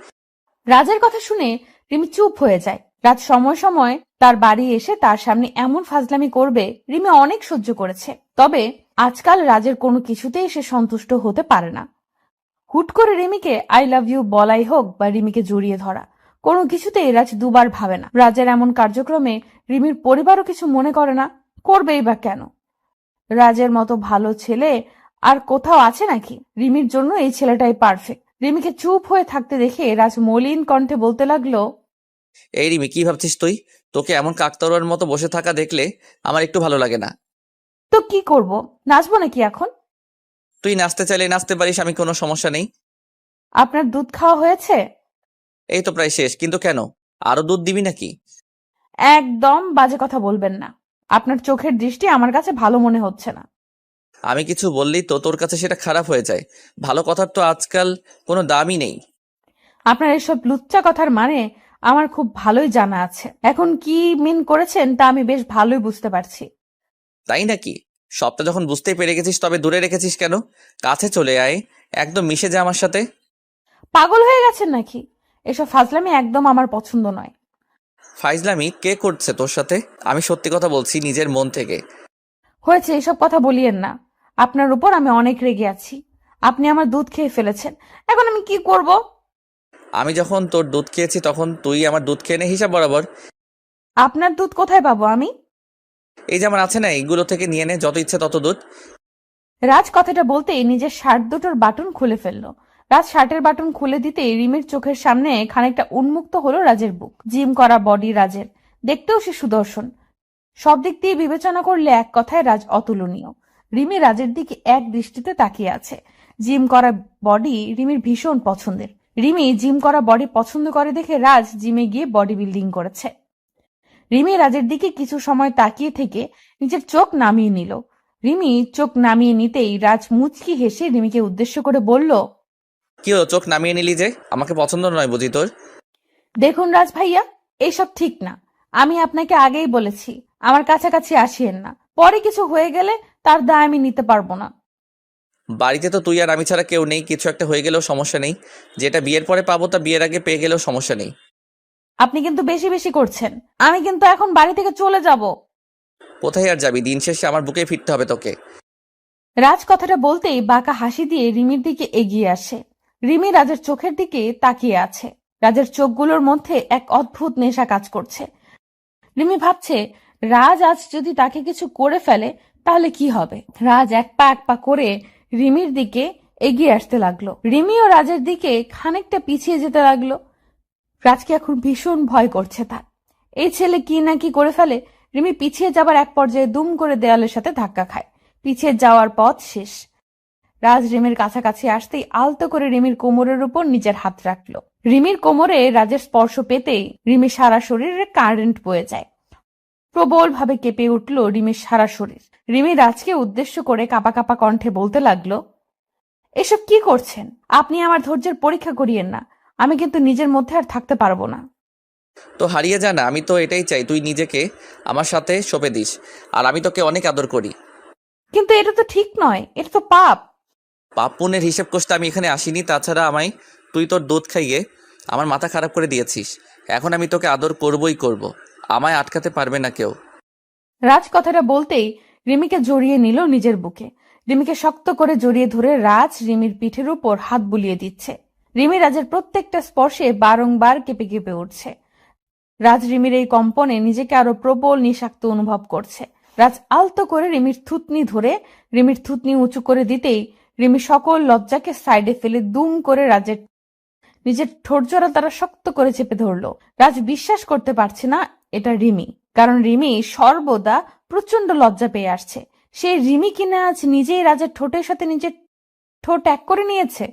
রাজের কথা শুনে রিমি চুপ হয়ে যায়। রাজ সময় সময় তার বাড়ি এসে তার সামনে এমন ফাজলামি করবে রিমি অনেক সহ্য করেছে, তবে আজকাল রাজের কোনো কিছুতেই সে সন্তুষ্ট হতে পারে না। হুট করে রিমিকে আই লাভ ইউ বলাই হোক বা রিমিকে জড়িয়ে ধরা, কোনো কিছুতেই রাজ দুবার ভাবে না। রাজের এমন কার্যক্রমে রিমির পরিবারও কিছু মনে করে না, করবেই বা কেন? রাজের মতো ভালো ছেলে আর কোথাও আছে নাকি? রিমির জন্য এই ছেলেটাই পারফেক্ট। রিমিকে চুপ হয়ে থাকতে দেখে রাজ মলিন কণ্ঠে বলতে লাগলো, এই রিমি, কি ভাবছিস তুই? তোকে এমন কাকতাড়ুয়ার মতো বসে থাকা দেখলে আমার একটু ভালো লাগে না। তো কি করব, নাচবো নাকি এখন? তুই নাচতে চাইলে নাচতে পারিস, আমি কোনো সমস্যা নেই। আপনার দুধ খাওয়া হয়েছে? এই তো প্রায় শেষ, কিন্তু কেন? আরো দুধ দিবি নাকি? একদম বাজে কথা বলবেন না। আপনার চোখের দৃষ্টি আমার কাছে ভালো মনে হচ্ছে না। আমি কিছু বললেই তো তোর কাছে সেটা খারাপ হয়ে যায়। ভালো কথার তো আজকাল কোনো দামই নেই। আপনার এসব লুচ্চা কথার মানে আমার খুব ভালোই জানা আছে। এখন কি মিন করেছেন তা আমি বেশ ভালোই বুঝতে পারছি। তাই নাকি? সবটা যখন বুঝতেই পেরে গেছিস তবে দূরে রেখেছিস কেন? কাছে চলে আয়, একদম মিশে যা আমার সাথে। পাগল হয়ে গেছেন নাকি? এসব ফাজলামি একদম আমার পছন্দ নয়। ফাইজলামি কে করছে তোর সাথে? আমি সত্যি কথা বলছি নিজের মন থেকে। হয়েছে, এসব কথা বলিয়েন না। আপনার উপর আমি অনেক রেগে আছি। আপনি আমার দুধ খেয়ে ফেলেছেন, এখন আমি কি করব? আমি যখন তোর দুধ খেয়েছি তখন তুই আমার দুধ খেয়ে নে হিসাব বরাবর। আপনার দুধ কোথায় পাবো আমি? এই যে আমার আছে না, এইগুলো থেকে নিয়ে নে, যত ইচ্ছে তত দুধ। রাজ কথাটা বলতেই নিজের শার্ট দুটোর বাটন খুলে ফেললো। রাজ শার্টের বাটন খুলে দিতেই রিমির চোখের সামনে খানিকটা উন্মুক্ত হলো রাজের বুক। জিম করা বডি রাজের, দেখতেও সে সুদর্শন। সব দিক দিয়ে বিবেচনা করলে এক কথায় রাজ অতুলনীয়। রিমি রাজের দিকে এক দৃষ্টিতে তাকিয়ে আছে। জিম করা বডি রিমির ভীষণ পছন্দের। রিমি জিম করা বডি পছন্দ করে দেখে রাজ জিমে গিয়ে বডি বিল্ডিং করেছে। রিমি রাজের দিকে কিছু সময় তাকিয়ে থেকে নিজের চোখ নামিয়ে নিল। রিমি চোখ নামিয়ে নিতেই রাজ মুচকি হেসে রিমিকে উদ্দেশ্য করে বলল, কি হলো, চোখ নামিয়ে নিলি যে? আমাকে পছন্দ নয় বুঝি তোর? দেখুন রাজ ভাইয়া, এইসব ঠিক না। আমি আপনাকে আগেই বলেছি আমার কাছাকাছি আসিয়েন না। পরে কিছু হয়ে গেলে তার দায় আমি নিতে পারবো না। বাড়িতে তো তুই আর আমি ছাড়া কেউ নেই, কিছু একটা হয়ে গেলেও সমস্যা নেই। যেটা বিয়ের পরে পাবো তা বিয়ের আগে পেয়ে গেলেও সমস্যা নেই। আপনি কিন্তু বেশি বেশি করছেন। আমি কিন্তু এখন বাড়ি থেকে চলে যাব। কোথায় আর যাবি? দিন শেষে আমার বুকে ফিরতে হবে তোকে। রাজ কথাটা বলতেই বাঁকা হাসি দিয়ে রিমির দিকে এগিয়ে আসে। রিমি রাজের চোখের দিকে তাকিয়ে আছে। রাজের চোখগুলোর মধ্যে এক অদ্ভুত নেশা কাজ করছে। রিমি ভাবছে, রাজ আজ যদি তাকে কিছু করে ফেলে তাহলে কি হবে। রাজ এক পা করে রিমির দিকে এগিয়ে আসতে লাগলো। রিমিও রাজের দিকে খানিকটা পিছিয়ে যেতে লাগলো। রাজকে এখন ভীষণ ভয় করছে তার। এই ছেলে কি না কি করে ফেলে। রিমি পিছিয়ে যাবার এক পর্যায়ে দুম করে দেয়ালের সাথে ধাক্কা খায়। পিছিয়ে যাওয়ার পথ শেষ। রাজ রিমির কাছাকাছি আসতেই আলতো করে রিমির কোমরের উপর নিজের হাত রাখলো। রিমির কোমরে রাজের স্পর্শ পেতেই রিমির সারা শরীরে কারেন্ট বয়ে যায়। প্রবল ভাবে কেঁপে উঠল রিমির সারা শরীর। রিমি রাজকে উদ্দেশ্য করে কাঁপা কাঁপা কণ্ঠে বলতে লাগলো, এসব কি করছেন? আপনি আমার ধৈর্যের পরীক্ষা করিয়েন না। আমি কিন্তু নিজের মধ্যে আর থাকতে পারবো না। তো হারিয়ে যা না, আমি তো এটাই চাই তুই নিজেকে আমার সাথে সঁপে দিস। আর আমি তোকে অনেক আদর করি। কিন্তু এটা তো ঠিক নয়, এটা তো পাপ। পাপ পুণ্যের হিসেব কষতে আমি এখানে আসিনি। তাছাড়া আমায় তুই তোর দুধ খাইয়ে আমার মাথা খারাপ করে দিয়েছিস। এখন আমি তোকে আদর করবই করব। আমায় আটকাতে পারবে না কেউ। রাজ কথাটা বলতেই রিমিকে জড়িয়ে নিল নিজের বুকে। রিমিকে শক্ত করে জড়িয়ে ধরে রাজ রিমির পিঠের উপর হাত বুলিয়ে দিচ্ছে। রিমি রাজের প্রত্যেকটা স্পর্শে বারংবার কেঁপে কেঁপে উঠছে। রাজ রিমির এই কম্পনে নিজেকে আরো প্রবল নিঃশাক্ত অনুভব করছে। রাজ আলতো করে রিমির থুতনি ধরে রিমির থুতনি উঁচু করে দিতেই রিমি সকল লজ্জাকে সাইডে ফেলে দুম করে রাজের নিজের ঠোঁটজোড়া তারা শক্ত করে চেপে ধরলো। রাজ বিশ্বাস করতে পারছে না এটা রিমি, কারণ রিমি সর্বদা প্রচন্ড লজ্জা পেয়ে আসছে। সেই রিমি কিনা আজ নিজেই রাজের ঠোঁটের সাথে নিজের ঠোঁট এক করে নিয়েছে।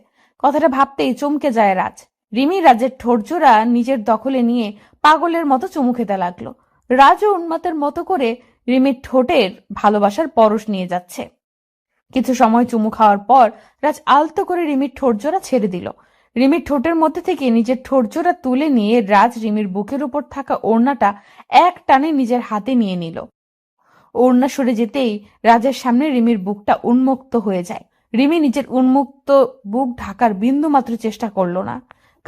কথাটা ভাবতেই চমকে যায় রাজ। রিমি রাজের ঠোঁটজোড়া নিজের দখলে নিয়ে পাগলের মতো চুমু খেতে লাগলো। রাজও উন্মাতের মতো করে রিমির ঠোঁটের ভালোবাসার পরশ নিয়ে যাচ্ছে। কিছু সময় চুমু খাওয়ার পর রাজ আলতো করে রিমির ঠোঁটজোড়া ছেড়ে দিল। রিমির ঠোঁটের মধ্যে থেকে নিজের ঠোঁটজোড়া তুলে নিয়ে রাজ রিমির বুকের উপর থাকা ওড়নাটা এক টানে নিজের হাতে নিয়ে নিল। ওড়না সরে যেতেই রাজের সামনে রিমির বুকটা উন্মুক্ত হয়ে যায়। রিমি নিজের উন্মুক্ত বুক ঢাকার বিন্দু মাত্র চেষ্টা করলো না।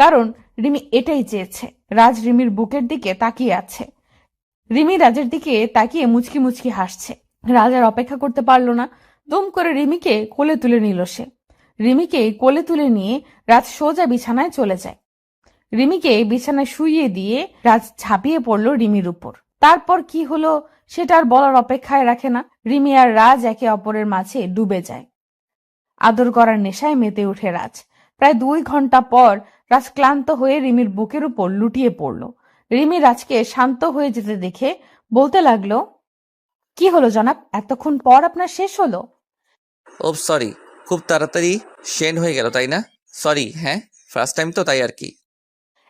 কারণ রিমি এটাই চেয়েছে। রাজ রিমির বুকের দিকে তাকিয়ে আছে। রিমি রাজের দিকে তাকিয়ে মুচকি মুচকি হাসছে। রাজ আর অপেক্ষা করতে পারল না, দুম করে রিমিকে কোলে তুলে নিল সে। রিমিকে কোলে তুলে নিয়ে রাজ সোজা বিছানায় চলে যায়। রিমিকে বিছানায় শুইয়ে দিয়ে রাজ ঝাঁপিয়ে পড়ল রিমির উপর। তারপর কি হলো সেটা আর বলার অপেক্ষায় রাখে না। রিমি আর রাজ একে অপরের মাঝে ডুবে যায়। আদর করার নেশায় মেতে ওঠে রাজ। প্রায় 2 ঘন্টা পর রাজ ক্লান্ত হয়ে রিমির বুকের উপর লুটিয়ে পড়ল। রিমি রাজকে শান্ত হয়ে যেতে দেখে বলতে লাগলো, কি হলো জনাব, এতক্ষণ পর আপনার শেষ হলো? ও সরি, খুব তাড়াতাড়ি শেন হয়ে গেল তাই না? সরি। হ্যাঁ, ফার্স্ট টাইম তো, তাই আর কি।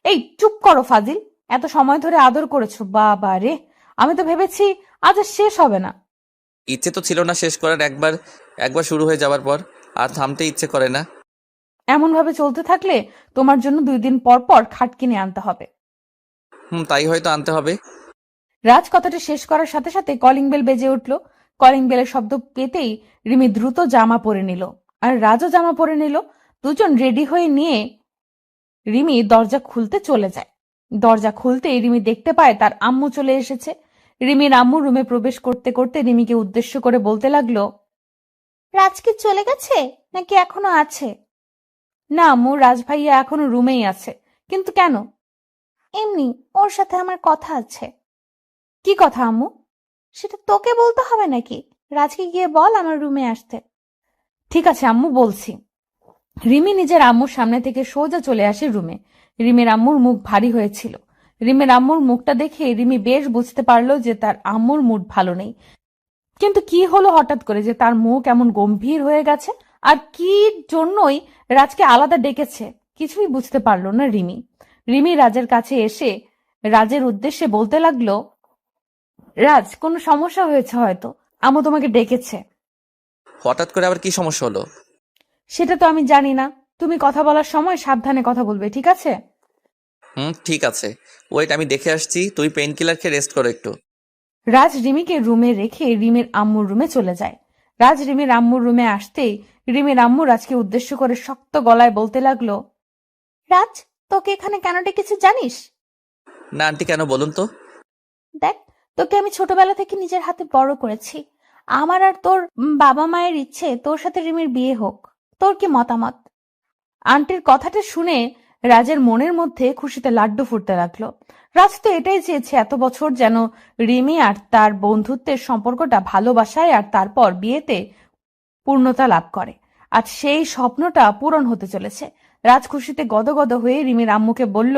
এই চুপ করো ফাজিল, এত সময় ধরে আদর করেছো, বাবা রে, আমি তো ভেবেছি আজ আর শেষ হবে না। ইচ্ছে তো ছিল না শেষ করার, একবার একবার শুরু হয়ে যাওয়ার পর আর থামতে ইচ্ছে করে না। এমন ভাবে চলতে থাকলে তোমার জন্য 2 দিন পর পর খাট কিনে আনতে হবে। তাই হয়তো আনতে হবে। রাজ কথাটা শেষ করার সাথে সাথে কলিং বেল বেজে উঠল। কলিং বেলের শব্দ পেতেই রিমি দ্রুত জামা পরে নিল, আর রাজও জামা পরে নিল। দুজন রেডি হয়ে নিয়ে রিমি দরজা খুলতে চলে যায়। দরজা খুলতেই রিমি দেখতে পায় তার আম্মু চলে এসেছে। রিমির আম্মু রুমে প্রবেশ করতে করতে রিমিকে উদ্দেশ্য করে বলতে লাগলো, রাজ কি চলে গেছে নাকি এখনো আছে? না আম্মু, রাজ ভাইয়া এখনো রুমেই আছে। কিন্তু কেন? এমনি, ওর সাথে আমার কথা আছে। কি কথা আম্মু? সেটা তোকে বলতে হবে নাকি? রাজকে গিয়ে বল আমার রুমে আসতে। ঠিক আছে আম্মু, বলছি। রিমি নিজের আম্মুর সামনে থেকে সোজা চলে আসে রুমে। রিমির আম্মুর মুখ ভারী হয়েছিল। রিমির আম্মুর মুখটা দেখে রিমি বেশ বুঝতে পারলো যে তার আম্মুর মুড ভালো নেই। কিন্তু কি হলো হঠাৎ করে যে তার মুখ এমন গম্ভীর হয়ে গেছে? আর কি জন্যই রাজকে আলাদা ডেকেছে কিছুই বুঝতে পারলো না রিমি। রিমি রাজের কাছে এসে রাজের উদ্দেশ্যে বলতে লাগলো, রাজ, কোনো সমস্যা হয়েছে হয়তো, আম্মু তোমাকে ডেকেছে। হঠাৎ করে আবার কি সমস্যা হলো? সেটা তো আমি জানি না, তুমি কথা বলার সময় সাবধানে কথা বলবে, ঠিক আছে? ঠিক আছে, ওয়েট, আমি দেখে আসছি। তুই পেইন কিলার খেয়ে রেস্ট করো একটু। রাজ রিমিকে রুমে রেখে রিমির আম্মুর রুমে চলে যায়। রাজ রিমির আম্মুর রুমে আসতেই রিমির আম্মু রাজকে উদ্দেশ্য করে শক্ত গলায় বলতে লাগলো, রাজ, তোকে এখানে কেন ডেকেছে জানিস? না আন্টি, কেন বলুন তো? দেখ, তোকে আমি ছোটবেলা থেকে নিজের হাতে বড় করেছি। আমার আর তোর বাবা মায়ের ইচ্ছে তোর সাথে রিমির বিয়ে হোক। তোর কি মতামত? আন্টির কথাটা শুনে রাজের মনের মধ্যে খুশিতে লাড্ডু ফুটতে লাগলো। রাজ তো এটাই চেয়েছে এত বছর, যেন রিমি আর তার বন্ধুত্বের সম্পর্কটা ভালোবাসায় আর তারপর বিয়েতে পূর্ণতা লাভ করে। আজ সেই স্বপ্নটা পূরণ হতে চলেছে। রাজ খুশিতে গদগদ হয়ে রিমির আম্মুকে বলল,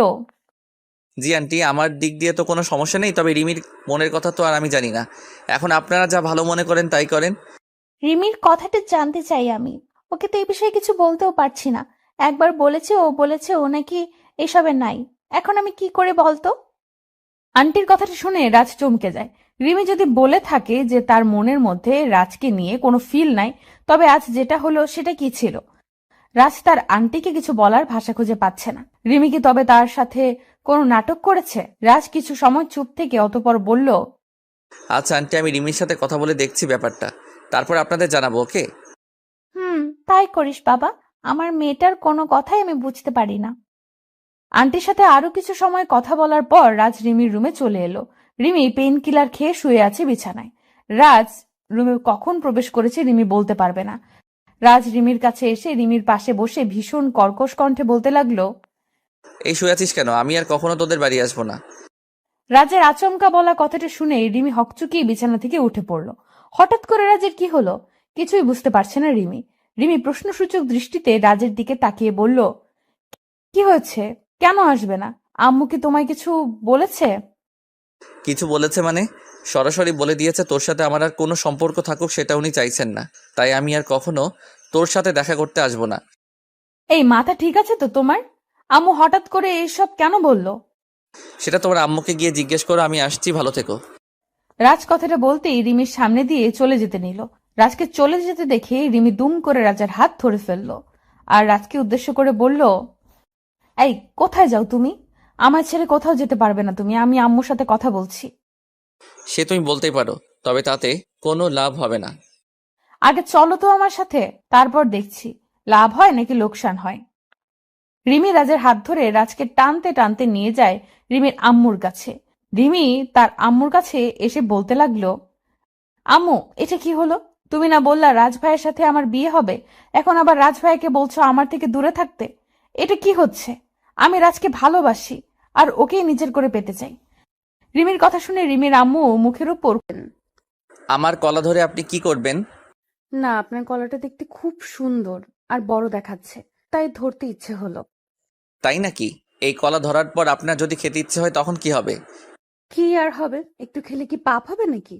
জি আন্টি, আমার দিক দিয়ে তো কোনো সমস্যা নেই, তবে রিমির মনের কথা তো আর আমি জানি না। এখন আপনারা যা ভালো মনে করেন তাই করেন। রিমির কথাটা জানতে চাই আমি। ওকে তো এই বিষয়ে কিছু বলতেও পারছি না। একবার বলেছে ও নাকি এসবে নাই। এখন আমি কি করে বলতো? আন্টির কথাটা শুনে রাজ চমকে যায়। রিমি যদি বলে থাকে যে তার মনের মধ্যে রাজকে নিয়ে কোনো ফিল নাই, তবে আজ যেটা হলো সেটা কি ছিল? রাজ তার আন্টিকে কিছু বলার ভাষা খুঁজে পাচ্ছে না। রিমি কি তবে তার সাথে কোনো নাটক করেছে? রাজ কিছু সময় চুপ থেকে অতঃপর বলল, আচ্ছা আন্টি, আমি রিমির সাথে কথা বলে দেখছি ব্যাপারটা, তারপর আপনাদের জানাবো, ওকে? তাই করিস বাবা। আমার মেয়েটার কোনো কথাই আমি বুঝতে পারি না। আন্টির সাথে আরো কিছু সময় কথা বলার পর রাজ রিমির রুমে চলে এলো। রিমি পেইন কিলার খেয়ে শুয়ে আছে বিছানায়। রাজ রুমে কখন প্রবেশ করেছে রিমি বলতে পারবে না। রাজ রিমির কাছে এসে রিমির পাশে বসে ভীষণ কর্কশ কণ্ঠে বলতে লাগলো, এই শুয়ে আছিস কেন? আমি আর কখনো তোদের বাড়ি আসবো না। রাজের আচমকা বলা কথাটা শুনে রিমি হকচকিয়ে বিছানা থেকে উঠে পড়ল। হঠাৎ করে রাজের কি হলো কিছুই বুঝতে পারছে না রিমি। রিমি প্রশ্নসূচক দৃষ্টিতে রাজের দিকে তাকিয়ে বলল, কি হয়েছে? কেন আসবে না? আম্মু কি তোমায় কিছু বলেছে? কিছু বলেছে মানে? সরাসরি বলে দিয়েছে তোর সাথে আমার আর কোনো সম্পর্ক থাকুক সেটা উনি চাইছেন না, তাই আমি আর কখনো তোর সাথে দেখা করতে আসবো না। এই মাথা ঠিক আছে তো তোমার? আম্মু হঠাৎ করে এইসব কেন বললো? সেটা তোমার আম্মুকে গিয়ে জিজ্ঞেস করো। আমি আসছি, ভালো থেকো। রাজ কথাটা বলতেই রিমির সামনে দিয়ে চলে যেতে নিল। রাজকে চলে যেতে দেখে রিমি দুম করে রাজার হাত ধরে ফেললো আর রাজকে উদ্দেশ্য করে বলল, এই কোথায় যাও তুমি? আমার ছেড়ে কোথাও যেতে পারবে না তুমি। আমি আম্মুর সাথে কথা বলছি। সে তুমি বলতেই পারো, তবে তাতে কোনো লাভ হবে না। আগে চলো তো আমার সাথে, তারপর দেখছি লাভ হয় নাকি লোকসান হয়। রিমি রাজের হাত ধরে রাজকে টানতে টানতে নিয়ে যায় রিমির আম্মুর কাছে। রিমি তার আম্মুর কাছে এসে বলতে লাগলো, আম্মু এটা কি হলো? তুমি না বললা রাজ ভাইয়ের সাথে আমার বিয়ে হবে, এখন আবার রাজ ভাইকে বলছো আমার থেকে দূরে থাকতে। এটা কি হচ্ছে? আমি রাজকে ভালোবাসি আর ওকেই নিজের করে পেতে চাই। রিমির কথা শুনে রিমির আম্মু মুখের উপর, আমার কলা ধরে আপনি কি করবেন? না, আপনার গলাটা দেখতে খুব সুন্দর আর বড় দেখাচ্ছে, তাই ধরতে ইচ্ছে হলো। তাই নাকি? এই কলা ধরার পর আপনার যদি খেতে ইচ্ছে হয় তখন কি হবে? কি আর হবে, একটু খেলে কি পাপ হবে নাকি?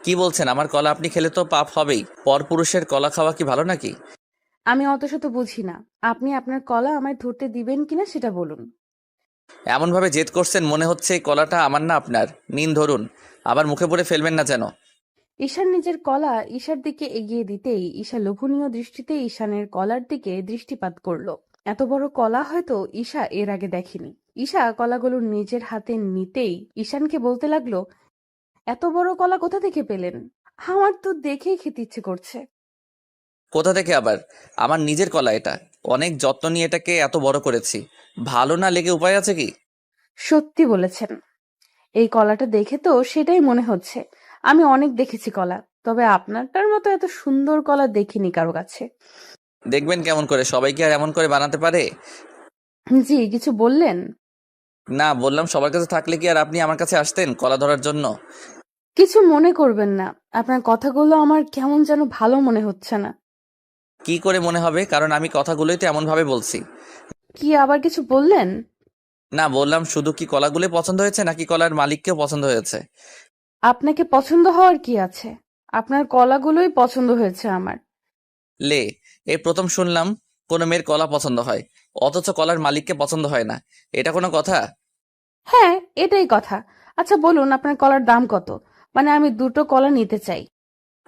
কি বলছেন? আমার কলা আপনি খেলে তো পাপ হবেই। পরপুরুষের কলা খাওয়া কি ভালো নাকি? আমি অত শত বুঝি না, আপনি আপনার কলা আমায় ধরতে দিবেন কিনা সেটা বলুন। এমন ভাবে জেদ করছেন মনে হচ্ছে এই কলাটা আমার না আপনার। নিন ধরুন, আবার মুখে পড়ে ফেলবেন না যেন। ঈশান নিজের কলা ঈশার দিকে এগিয়ে দিতেই ঈশা লোভনীয় দৃষ্টিতে ঈশানের কলার দিকে দৃষ্টিপাত করলো। এত বড় কলা হয়তো ঈশা এর আগে দেখেনি। ঈশা কলাগুলো নিজের হাতে নিতেই ঈশানকে বলতে লাগলো, এত বড় কলা কোথা থেকে পেলেন? আমার তো দেখেই খেতে ইচ্ছে করছে। কোথা থেকে আবার? আমার নিজের কলা এটা। অনেক যত্ন নিয়ে এটাকে এত বড় করেছি। ভালো না লেগে উপায় আছে কি? সত্যি বলেছেন, এই কলাটা দেখে তো সেটাই মনে হচ্ছে। আমি অনেক দেখেছি কলা, তবে আপনারটার মতো এত সুন্দর কলা দেখিনি কারো কাছে। দেখবেন কেমন করে, সবাই কি আর এমন করে বানাতে পারে? জি, কিছু বললেন? না, বললাম সবার কাছে থাকলে কি আর আপনি আমার কাছে আসতেন কলা ধরার জন্য? কিছু মনে করবেন না, আপনার কথাগুলো আমার কেমন যেন ভালো মনে হচ্ছে না। কি করে মনে হবে? কারণ আমি কথাগুলোই তো এমন ভাবে বলছি। কি আবার কিছু বললেন? না, বললাম শুধু কি কলাগুলো পছন্দ হয়েছে নাকি কলার মালিককেও পছন্দ হয়েছে? আপনাকে পছন্দ হওয়ার কি আছে? আপনার কলাগুলোই পছন্দ হয়েছে আমার। লে, এই প্রথম শুনলাম কোনো মেয়ের কলা পছন্দ হয়, অথচ কলার মালিককে পছন্দ হয় না। এটা কোনো কথা? হ্যাঁ, এটাই কথা। আচ্ছা বলুন, আপনার কলার দাম কত? মানে আমি দুটো কলা নিতে চাই।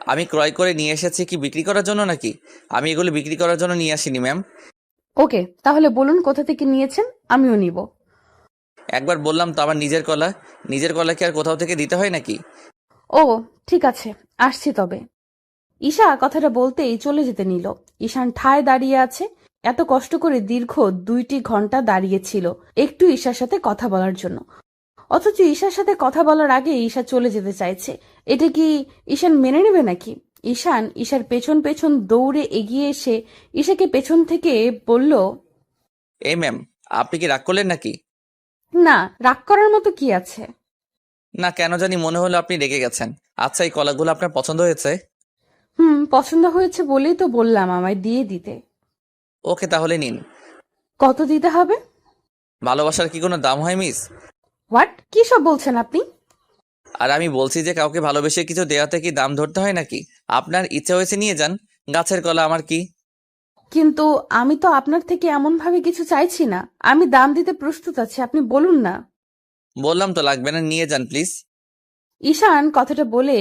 আমি ক্রয় করে নিয়ে এসেছি কি বিক্রি করার জন্য নাকি? আমি এগুলো বিক্রি করার জন্য নিয়ে আসিনি ম্যাম। ওকে, তাহলে বলুন কোথা থেকে নিয়েছেন, আমিও নিব। একবার বললাম তো আমার নিজের কলা। নিজের কলা কি আর কোথাও থেকে দিতে হয় নাকি? ও, ঠিক আছে, আসছি তবে। ঈশা কথাটা বলতেই চলে যেতে নিল। ঈশান ঠায় দাঁড়িয়ে আছে। এত কষ্ট করে দীর্ঘ 2টি ঘন্টা দাঁড়িয়েছিল একটু ঈশার সাথে কথা বলার জন্য, অথচ ঈশার সাথে কথা বলার আগে ঈশা চলে যেতে চাইছে। এটা কি ঈশান মেনে নেবে নাকি? ঈশান ঈশার পেছন পেছন দৌড়ে এগিয়ে এসে ঈশাকে পেছন থেকে বলল, এই ম্যাম, আপনি কি রাগ করলেন নাকি? না, রাগ করার মতো কি আছে? না, কেন জানি মনে হলো আপনি রেগে গেছেন। আচ্ছা, এই কলাগুলো আপনার পছন্দ হয়েছে? পছন্দ হয়েছে বলেই তো বললাম আমায় দিয়ে দিতে। ওকে, তাহলে নিন। কত দিতে হবে? ভালোবাসার কি কোনো দাম হয় মিস? হোয়াট, কি সব বলছেন আপনি? আর আমি বলছি যে কাউকে ভালোবেসে কিছু দেওয়াতে কি দাম ধরতে হয় নাকি? আপনার ইচ্ছা হয়েছে নিয়ে যান, গাছের কলা আমার কি? কিন্তু আমি তো আপনার থেকে এমন ভাবে কিছু চাইছি না। আমি দাম দিতে প্রস্তুত আছি, আপনি বলুন না। বললাম তো লাগবে না, নিয়ে যান প্লিজ। ঈশান কথাটা বলে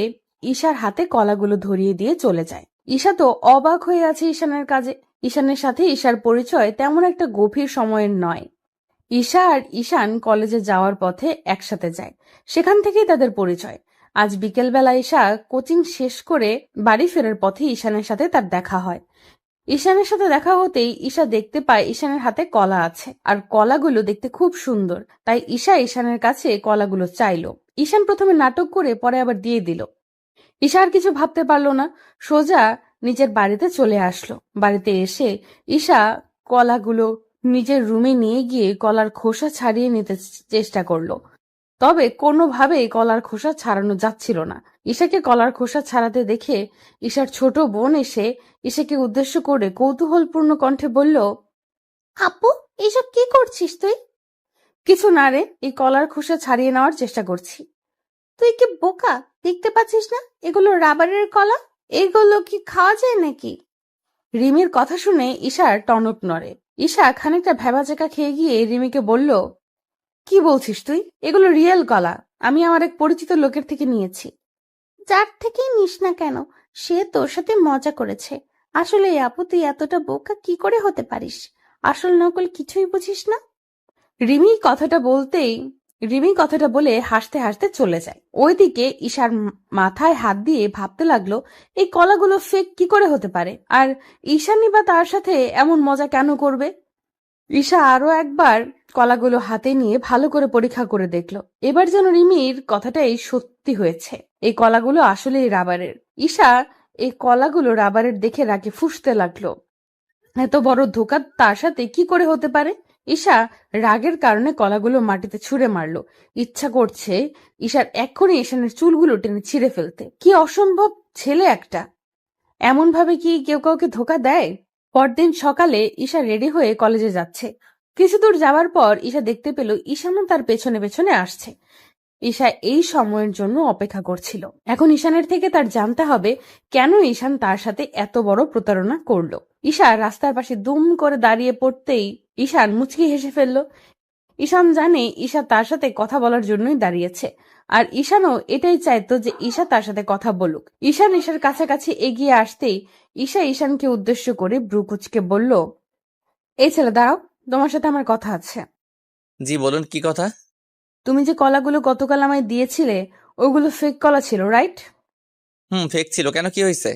ঈশার হাতে কলাগুলো ধরিয়ে দিয়ে চলে যায়। ঈশা তো অবাক হয়ে আছে ঈশানের কাজে। ঈশানের সাথে ঈশার পরিচয় তেমন একটা গভীর সময়ের নয়। ঈশা আর ঈশান কলেজে যাওয়ার পথে একসাথে যায়, সেখান থেকেই তাদের পরিচয়। আজ বিকেলবেলা ঈশা কোচিং শেষ করে বাড়ি ফেরার পথে ঈশানের সাথে তার দেখা হয়। ঈশানের সাথে দেখা হতেই ঈশা দেখতে পায় ঈশানের হাতে কলা আছে, আর কলাগুলো দেখতে খুব সুন্দর। তাই ঈশা ঈশানের কাছে কলাগুলো চাইলো। ঈশান প্রথমে নাটক করে পরে আবার দিয়ে দিল। ঈশা আর কিছু ভাবতে পারলো না, সোজা নিজের বাড়িতে চলে আসলো। বাড়িতে এসে ঈশা কলাগুলো নিজের রুমে নিয়ে গিয়ে কলার খোসা ছাড়িয়ে নিতে চেষ্টা করলো, তবে কোনোভাবেই কলার খোসা ছাড়ানো যাচ্ছিল না। ঈশাকে কলার খোসা ছাড়াতে দেখে ঈশার ছোট বোন এসে ঈশাকে উদ্দেশ্য করে কৌতূহলপূর্ণ কণ্ঠে বলল, আপু, এইসব কি করছিস তুই? কিছু না রে, এই কলার খোসা ছাড়িয়ে নেওয়ার চেষ্টা করছি। তুই কি বোকা, দেখতে পাচ্ছিস না এগুলো রাবারের কলা? এগুলো কি খাওয়া যায় নাকি? রিমির কথা শুনে ঈশার টনক নড়ে। ঈশা খানিকটা ভ্যাবাচাকা খেয়ে গিয়ে রিমিকে বলল, কি বলছিস তুই? এগুলো রিয়েল কলা, আমি আমার এক পরিচিত লোকের থেকে নিয়েছি। যার থেকেই নিস না কেন, সে তোর সাথে মজা করেছে। আসলে আপু, তুই এতটা বোকা কি করে হতে পারিস? আসল নকল কিছুই বুঝিস না। রিমি কথাটা বলে হাসতে হাসতে চলে যায়। ওইদিকে ঈশার মাথায় হাত দিয়ে ভাবতে লাগলো, এই কলাগুলো ফেক কি করে হতে পারে, আর ঈশানী বা তার সাথে এমন মজা কেন করবে? ঈশা আরো একবার কলাগুলো হাতে নিয়ে ভালো করে পরীক্ষা করে দেখলো। এবার যেন রিমির কথাটাই সত্যি হয়েছে, এই কলাগুলো আসলেই রাবারের। ঈশা এই কলাগুলো রাবারের দেখে রাগে ফুঁসতে লাগলো। এত বড় ধোঁকা তার সাথে কি করে হতে পারে? ঈশা রাগের কারণে কলাগুলো মাটিতে ছুঁড়ে মারলো। ইচ্ছা করছে ঈশার এক্ষুনি ঈশানের চুলগুলো টেনে ছিঁড়ে ফেলতে। কি অসম্ভব ছেলে একটা! এমন ভাবে কি কেউ কাউকে ধোঁকা দেয়? পরদিন সকালে ঈশা রেডি হয়ে কলেজে যাচ্ছে। কিছু দূর যাওয়ার পর ঈশা দেখতে পেল ঈশানও তার পেছনে পেছনে আসছে। ঈশা এই সময়ের জন্য অপেক্ষা করছিল। এখন ঈশানের থেকে তার জানতে হবে কেন ঈশান তার সাথে এত বড় প্রতারণা করলো। ঈশা রাস্তার পাশে দুম করে দাঁড়িয়ে পড়তেই ঈশান মুচকি হেসে ফেলল। ঈশান জানে ঈশা তার সাথে কথা বলার জন্যই দাঁড়িয়েছে, আর ঈশানও এটাই চাইতো যে ঈশা তার সাথে কথা বলুক। ঈশান ঈশার কাছাকাছি এগিয়ে আসতেই ঈশা ঈশানকে উদ্দেশ্য করে ভ্রু কুঁচকে বলল, এই ছেলে দাঁড়াও, তোমার সাথে আমার কথা আছে। জি বলুন, কি কথা? তুমি যে কলাগুলো গতকাল আমায় দিয়েছিলে ওগুলো ফেক কলা ছিল, রাইট? ফেক ছিল কেন, কি হয়েছে?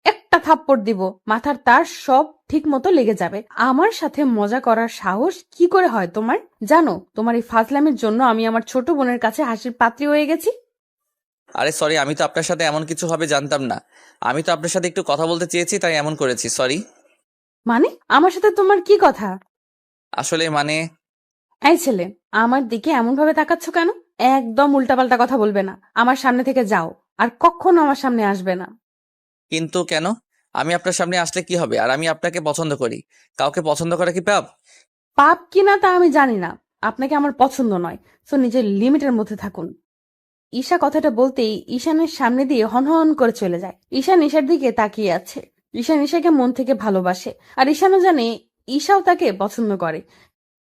একটা থাপ্পড় দিব, মাথার তার সব ঠিক মতো লেগে যাবে। আমার সাথে মজা করার সাহস কি করে হয় তোমার? জানো তোমার এই ফাজলামের জন্য আমি আমার ছোট বোনের কাছে হাসির পাত্রী হয়ে গেছি। আরে সরি, আমি তো আপনার সাথে এমন কিছু হবে জানতাম না। আমি তো আপনার সাথে একটু কথা বলতে চেয়েছি, তাই এমন করেছি, সরি। মানে আমার সাথে তোমার কি কথা? আসলে মানে এই ছেলে, আমার দিকে এমন ভাবে তাকাচ্ছ কেন? একদম উল্টাপাল্টা কথা বলবে না। আমার সামনে থেকে যাও, আর কখনো আমার সামনে আসবে না। কিন্তু কেন? আমি আপনার সামনে আসলে কি হবে? আর আমি আপনাকে পছন্দ করি। কাউকে পছন্দ করা কি পাপ? পাপ কিনা তা আমি জানি না, আপনাকে আমার পছন্দ নয়, তো নিজের লিমিটের মধ্যে থাকুন। ঈশা কথাটা বলতেই ঈশানের সামনে দিয়ে হনহন করে চলে যায়। ঈশান ঈশার দিকে তাকিয়ে আছে। ঈশান ঈশাকে মন থেকে ভালোবাসে, আর ঈশানও জানে ঈশাও তাকে পছন্দ করে।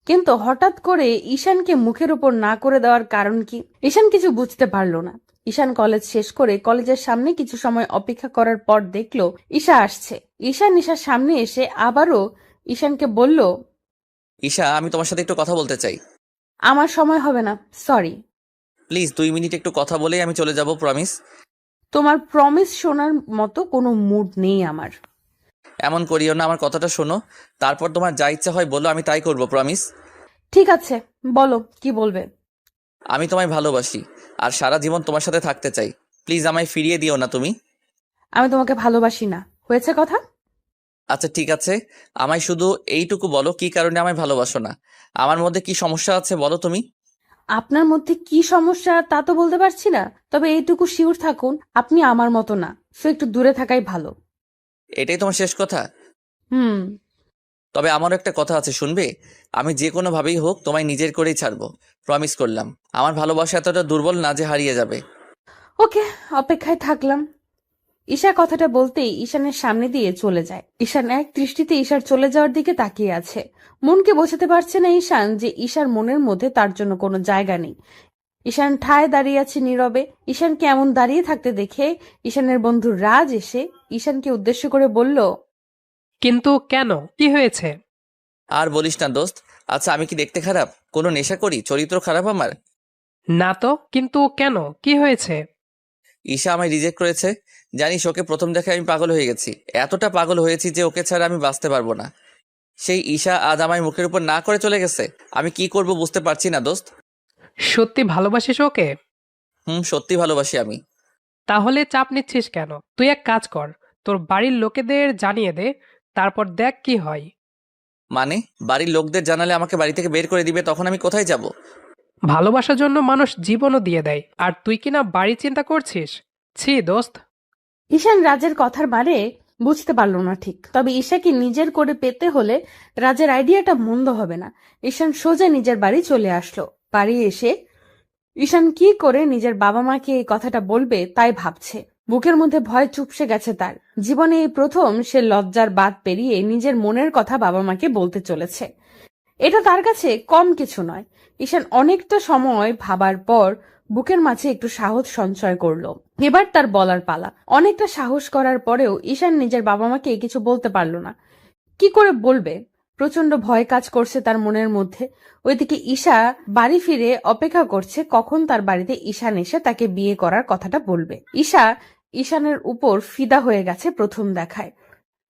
কিন্তু হঠাৎ করে ঈশানকে মুখের উপর না করে দেওয়ার কারণ কি? ঈশান কিছু বুঝতে পারলো না। ঈশান কলেজ শেষ করে কলেজের সামনে কিছু সময় অপেক্ষা করার পর দেখলো ঈশা আসছে। ঈশান ঈশার সামনে এসে আবারও ঈশানকে বলল, ঈশা, আমি তোমার সাথে একটু কথা বলতে চাই। আমার সময় হবে না, সরি। প্লিজ 2 মিনিট একটু কথা বলেই আমি চলে যাব, প্রমিস। তোমার প্রমিস শোনার মতো কোনো মুড নেই আমার। এমন করিও না, আমার কথাটা শোনো। তারপর তোমার যা ইচ্ছা হয় বলো, আমি তাই করব, প্রমিস। ঠিক আছে, বলো কি বলবে। আমি তোমায় ভালোবাসি, আর সারা জীবন তোমার সাথে থাকতে চাই। প্লিজ আমায় ফিরিয়ে দিও না তুমি। আমি তোমাকে ভালোবাসি না, হয়েছে কথা। আচ্ছা ঠিক আছে, আমায় শুধু এইটুকু বলো, কি কারণে আমায় ভালোবাসো না? আমার মধ্যে কি সমস্যা আছে বলো তুমি। আপনার মধ্যে কি সমস্যা তা তো বলতে পারছি না, তবে এইটুকু শিওর থাকুন আপনি আমার মতো না, সো একটু দূরে থাকাই ভালো। এটাই তোমার শেষ কথা? হুম। তবে আমারও একটা কথা আছে, শুনবে? আমি যে কোনো ভাবেই হোক তোমায় নিজের করেই ছাড়বো, প্রমিস করলাম। আমার ভালোবাসা এতটা দুর্বল না যে হারিয়ে যাবে। ওকে, অপেক্ষায় থাকলাম। ঈশা কথাটা বলতেই ঈশানের সামনে দিয়ে চলে যায়। ঈশান এক দৃষ্টিতে ঈশার চলে যাওয়ার দিকে তাকিয়ে আছে। মনকে বোঝাতে পারছে না ঈশান যে ঈশার মনের মধ্যে তার জন্য কোনো জায়গা নেই। ঈশান ঠায় দাঁড়িয়ে আছে নীরবে। ঈশানকে এমন দাঁড়িয়ে থাকতে দেখে ঈশানের বন্ধু রাজ এসে ঈশানকে উদ্দেশ্য করে বলল, কিন্তু কেন, কি হয়েছে? আর বলিস না দোস্ত। আচ্ছা আমি কি দেখতে খারাপ? কোনো নেশা করি? চরিত্র খারাপ আমার? না তো, কিন্তু কেন, কি হয়েছে? ঈশা আমায় রিজেক্ট করেছে। জানিস, ওকে প্রথম দেখে আমি পাগল হয়ে গেছি। এতটা পাগল হয়েছি যে ওকে ছাড়া আমি বাঁচতে পারবো না। সেই ঈশা আজ আমায় মুখের উপর না করে চলে গেছে। আমি কি করব বুঝতে পারছি না দোস্ত। সত্যি ভালোবাসিস ওকে? সত্যি ভালোবাসি আমি। তাহলে চাপ নিচ্ছিস কেন? তুই এক কাজ কর, তোর বাড়ির লোকেদের জানিয়ে দে, তারপর দেখ কি হয়। মানে বাড়ির লোকদের জানালে আমাকে বাড়ি থেকে বের করে দিবে, তখন আমি কোথায় যাব? ভালোবাসার জন্য মানুষ জীবনও দিয়ে দেয়, আর তুই কিনা বাড়ি চিন্তা করছিস? ছি দোস্ত। ঈশান রাজের কথার মানে বুঝতে পারলো না ঠিক, তবে ঈশাকে নিজের করে পেতে হলে রাজের আইডিয়াটা মন্দ হবে না। ঈশান সোজা নিজের বাড়ি চলে আসলো। বাড়ি এসে ঈশান কি করে নিজের বাবা মাকে এই কথাটা বলবে তাই ভাবছে। বুকের মধ্যে ভয় চুপসে গেছে তার। জীবনে এই প্রথম সে লজ্জার বাঁধ পেরিয়ে নিজের মনের কথা বাবা মাকে বলতে চলেছে। এটা তার কাছে কম কিছু নয়। ঈশান অনেকটা সময় ভাবার পর বুকের মাঝে একটু সাহস সঞ্চয় করলো। এবার তার বলার পালা। অনেকটা সাহস করার পরেও ঈশান নিজের বাবা মাকে কিছু বলতে পারলো না। কি করে বলবে? প্রচন্ড ভয় কাজ করছে তার মনের মধ্যে। ওইদিকে ঈশা বাড়ি ফিরে অপেক্ষা করছে কখন তার বাড়িতে ঈশান এসে তাকে বিয়ে করার কথাটা বলবে। ঈশা ঈশানের উপর ফিদা হয়ে গেছে প্রথম দেখায়।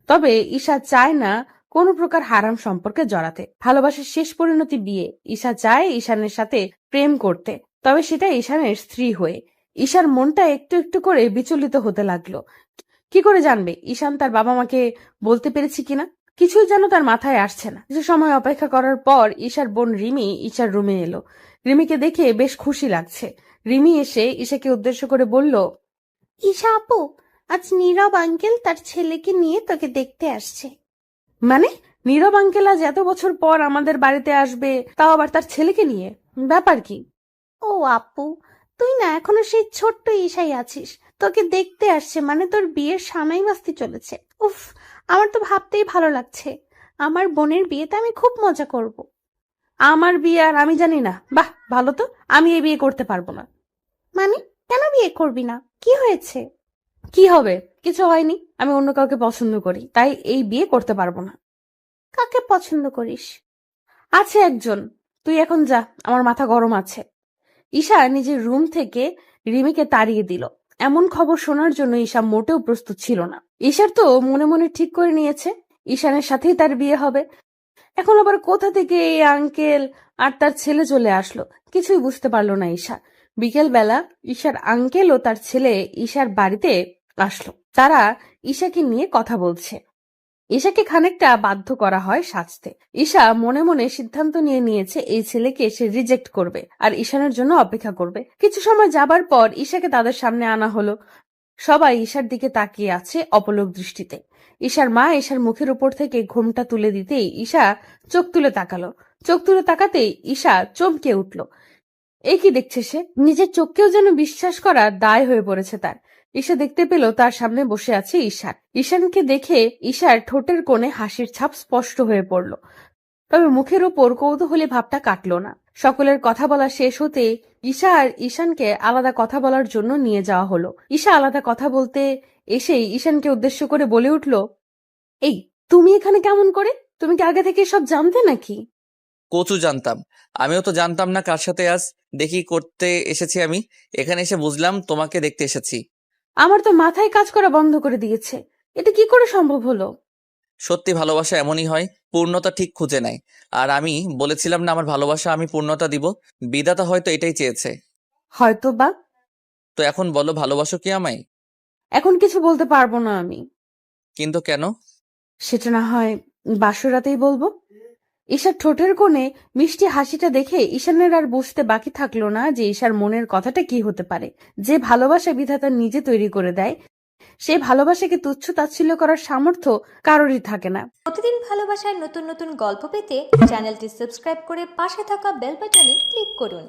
তবে ঈশা চায় না কোনো প্রকার হারাম সম্পর্কে জড়াতে। ভালোবাসার শেষ পরিণতি বিয়ে। ঈশা চায় ঈশানের সাথে প্রেম করতে, তবে সেটা ঈশানের স্ত্রী হয়ে। ঈশার মনটা একটু একটু করে বিচলিত হতে লাগলো। কি করে জানবে ঈশান তার বাবা মাকে বলতে পেরেছে কিনা? কিছুই যেন তার মাথায় আসছে না। কিছু সময় অপেক্ষা করার পর ঈশার বোন রিমি ঈশার রুমে এলো। রিমিকে দেখে বেশ খুশি লাগছে। রিমি এসে ঈশাকে উদ্দেশ্য করে বলল, ঈশা আপু, আজ নীরব আঙ্কেল তার ছেলেকে নিয়ে তোকে দেখতে আসছে। মানে নীরব আঙ্কেল আজ এত বছর পর আমাদের বাড়িতে আসবে, তাও আবার তার ছেলেকে নিয়ে? ব্যাপার কি? ও আপু, তুই না এখনো সেই ছোট্ট ঈশাই আছিস। তোকে দেখতে আসছে মানে তোর বিয়ের সানাই বাজতে চলেছে। উফ, আমার তো ভাবতেই ভালো লাগছে। আমার বোনের বিয়েতে আমি খুব মজা করব। আমার বিয়ে আর আমি জানি না? বাহ, ভালো তো। আমি এই বিয়ে করতে পারবো না। মানে কেন বিয়ে করবি না? কি হয়েছে? কি হবে? কিছু হয়নি। আমি অন্য কাউকে পছন্দ করি, তাই এই বিয়ে করতে পারবো না। কাকে পছন্দ করিস? আছে একজন। তুই এখন যা, আমার মাথা গরম আছে। ঈশা নিজের রুম থেকে রিমিকে তাড়িয়ে দিল। এমন খবর শোনার জন্য ঈশা মোটেও প্রস্তুত ছিল না। ঈশার তো মনে মনে ঠিক করে নিয়েছে ঈশানের সাথেই তার বিয়ে হবে। এখন আবার কোথা থেকে এই আঙ্কেল আর তার ছেলে চলে আসলো, কিছুই বুঝতে পারলো না ঈশা। বিকেল বেলা ঈশার আঙ্কেল ও তার ছেলে ঈশার বাড়িতে আসলো। তারা ঈশাকে নিয়ে কথা বলছে। ঈশাকে খানিকটা বাধ্য করা হয় সাজতে। ঈশা মনে মনে সিদ্ধান্ত নিয়ে নিয়েছে এই ছেলেকে সে রিজেক্ট করবে আর ঈশানের জন্য অপেক্ষা করবে। কিছু সময় যাবার পর ঈশাকে তাদের সামনে আনা হলো। সবাই ঈশার দিকে তাকিয়ে আছে অপলক দৃষ্টিতে। ঈশার মা ঈশার মুখের উপর থেকে ঘোমটা তুলে দিতেই ঈশা চোখ তুলে তাকালো। চোখ তুলে তাকাতেই ঈশা চমকে উঠল। এ কি দেখছে সে? নিজের চোখকেও যেন বিশ্বাস করা দায় হয়ে পড়েছে তার। ঈশা দেখতে পেল তার সামনে বসে আছে ঈশান। ঈশানকে দেখে ঈশার ঠোঁটের কোণে হাসির ছাপ স্পষ্ট হয়ে পড়ল, তবে মুখের ওপর কৌতূহলী ভাবটা কাটল না। সকলের কথা বলা শেষ হতে ঈশা আর ঈশানকে আলাদা কথা বলার জন্য নিয়ে যাওয়া হলো। ঈশা আলাদা কথা বলতে এসেই ঈশানকে উদ্দেশ্য করে বলে উঠল, এই তুমি এখানে কেমন করে? তুমি কি আগে থেকে সব জানতে নাকি? কচু জানতাম। আমিও তো জানতাম না কার সাথে আজ দেখি করতে এসেছি আমি। এখানে এসে বুঝলাম তোমাকে দেখতে এসেছি। আমার তো মাথায় কাজ করা বন্ধ করে দিয়েছে। এটা কি করে সম্ভব হলো? সত্যি ভালোবাসা এমনই হয়, পূর্ণতা ঠিক খুঁজে নেয়। আর আমি বলেছিলাম না আমার ভালোবাসা আমি পূর্ণতা দিব। বিধাতা হয়তো এটাই চেয়েছে। হয়তো বা। তো এখন বলো, ভালোবাসো কি আমায়? এখন কিছু বলতে পারবো না আমি। কিন্তু কেন? সেটা না হয় বাসর রাতেই বলবো। ঈশার ঠোঁটের কোণে মিষ্টি হাসিটা দেখে ঈশানের আর বুঝতে বাকি থাকলো না যে ঈশার মনের কথাটা কি হতে পারে। যে ভালোবাসা বিধাতা নিজে তৈরি করে দেয়, সে ভালোবাসাকে তুচ্ছ তাচ্ছিল্য করার সামর্থ্য কারোরই থাকে না। প্রতিদিন ভালোবাসার নতুন নতুন গল্প পেতে চ্যানেলটি সাবস্ক্রাইব করে পাশে থাকা বেল বাটনে ক্লিক করুন।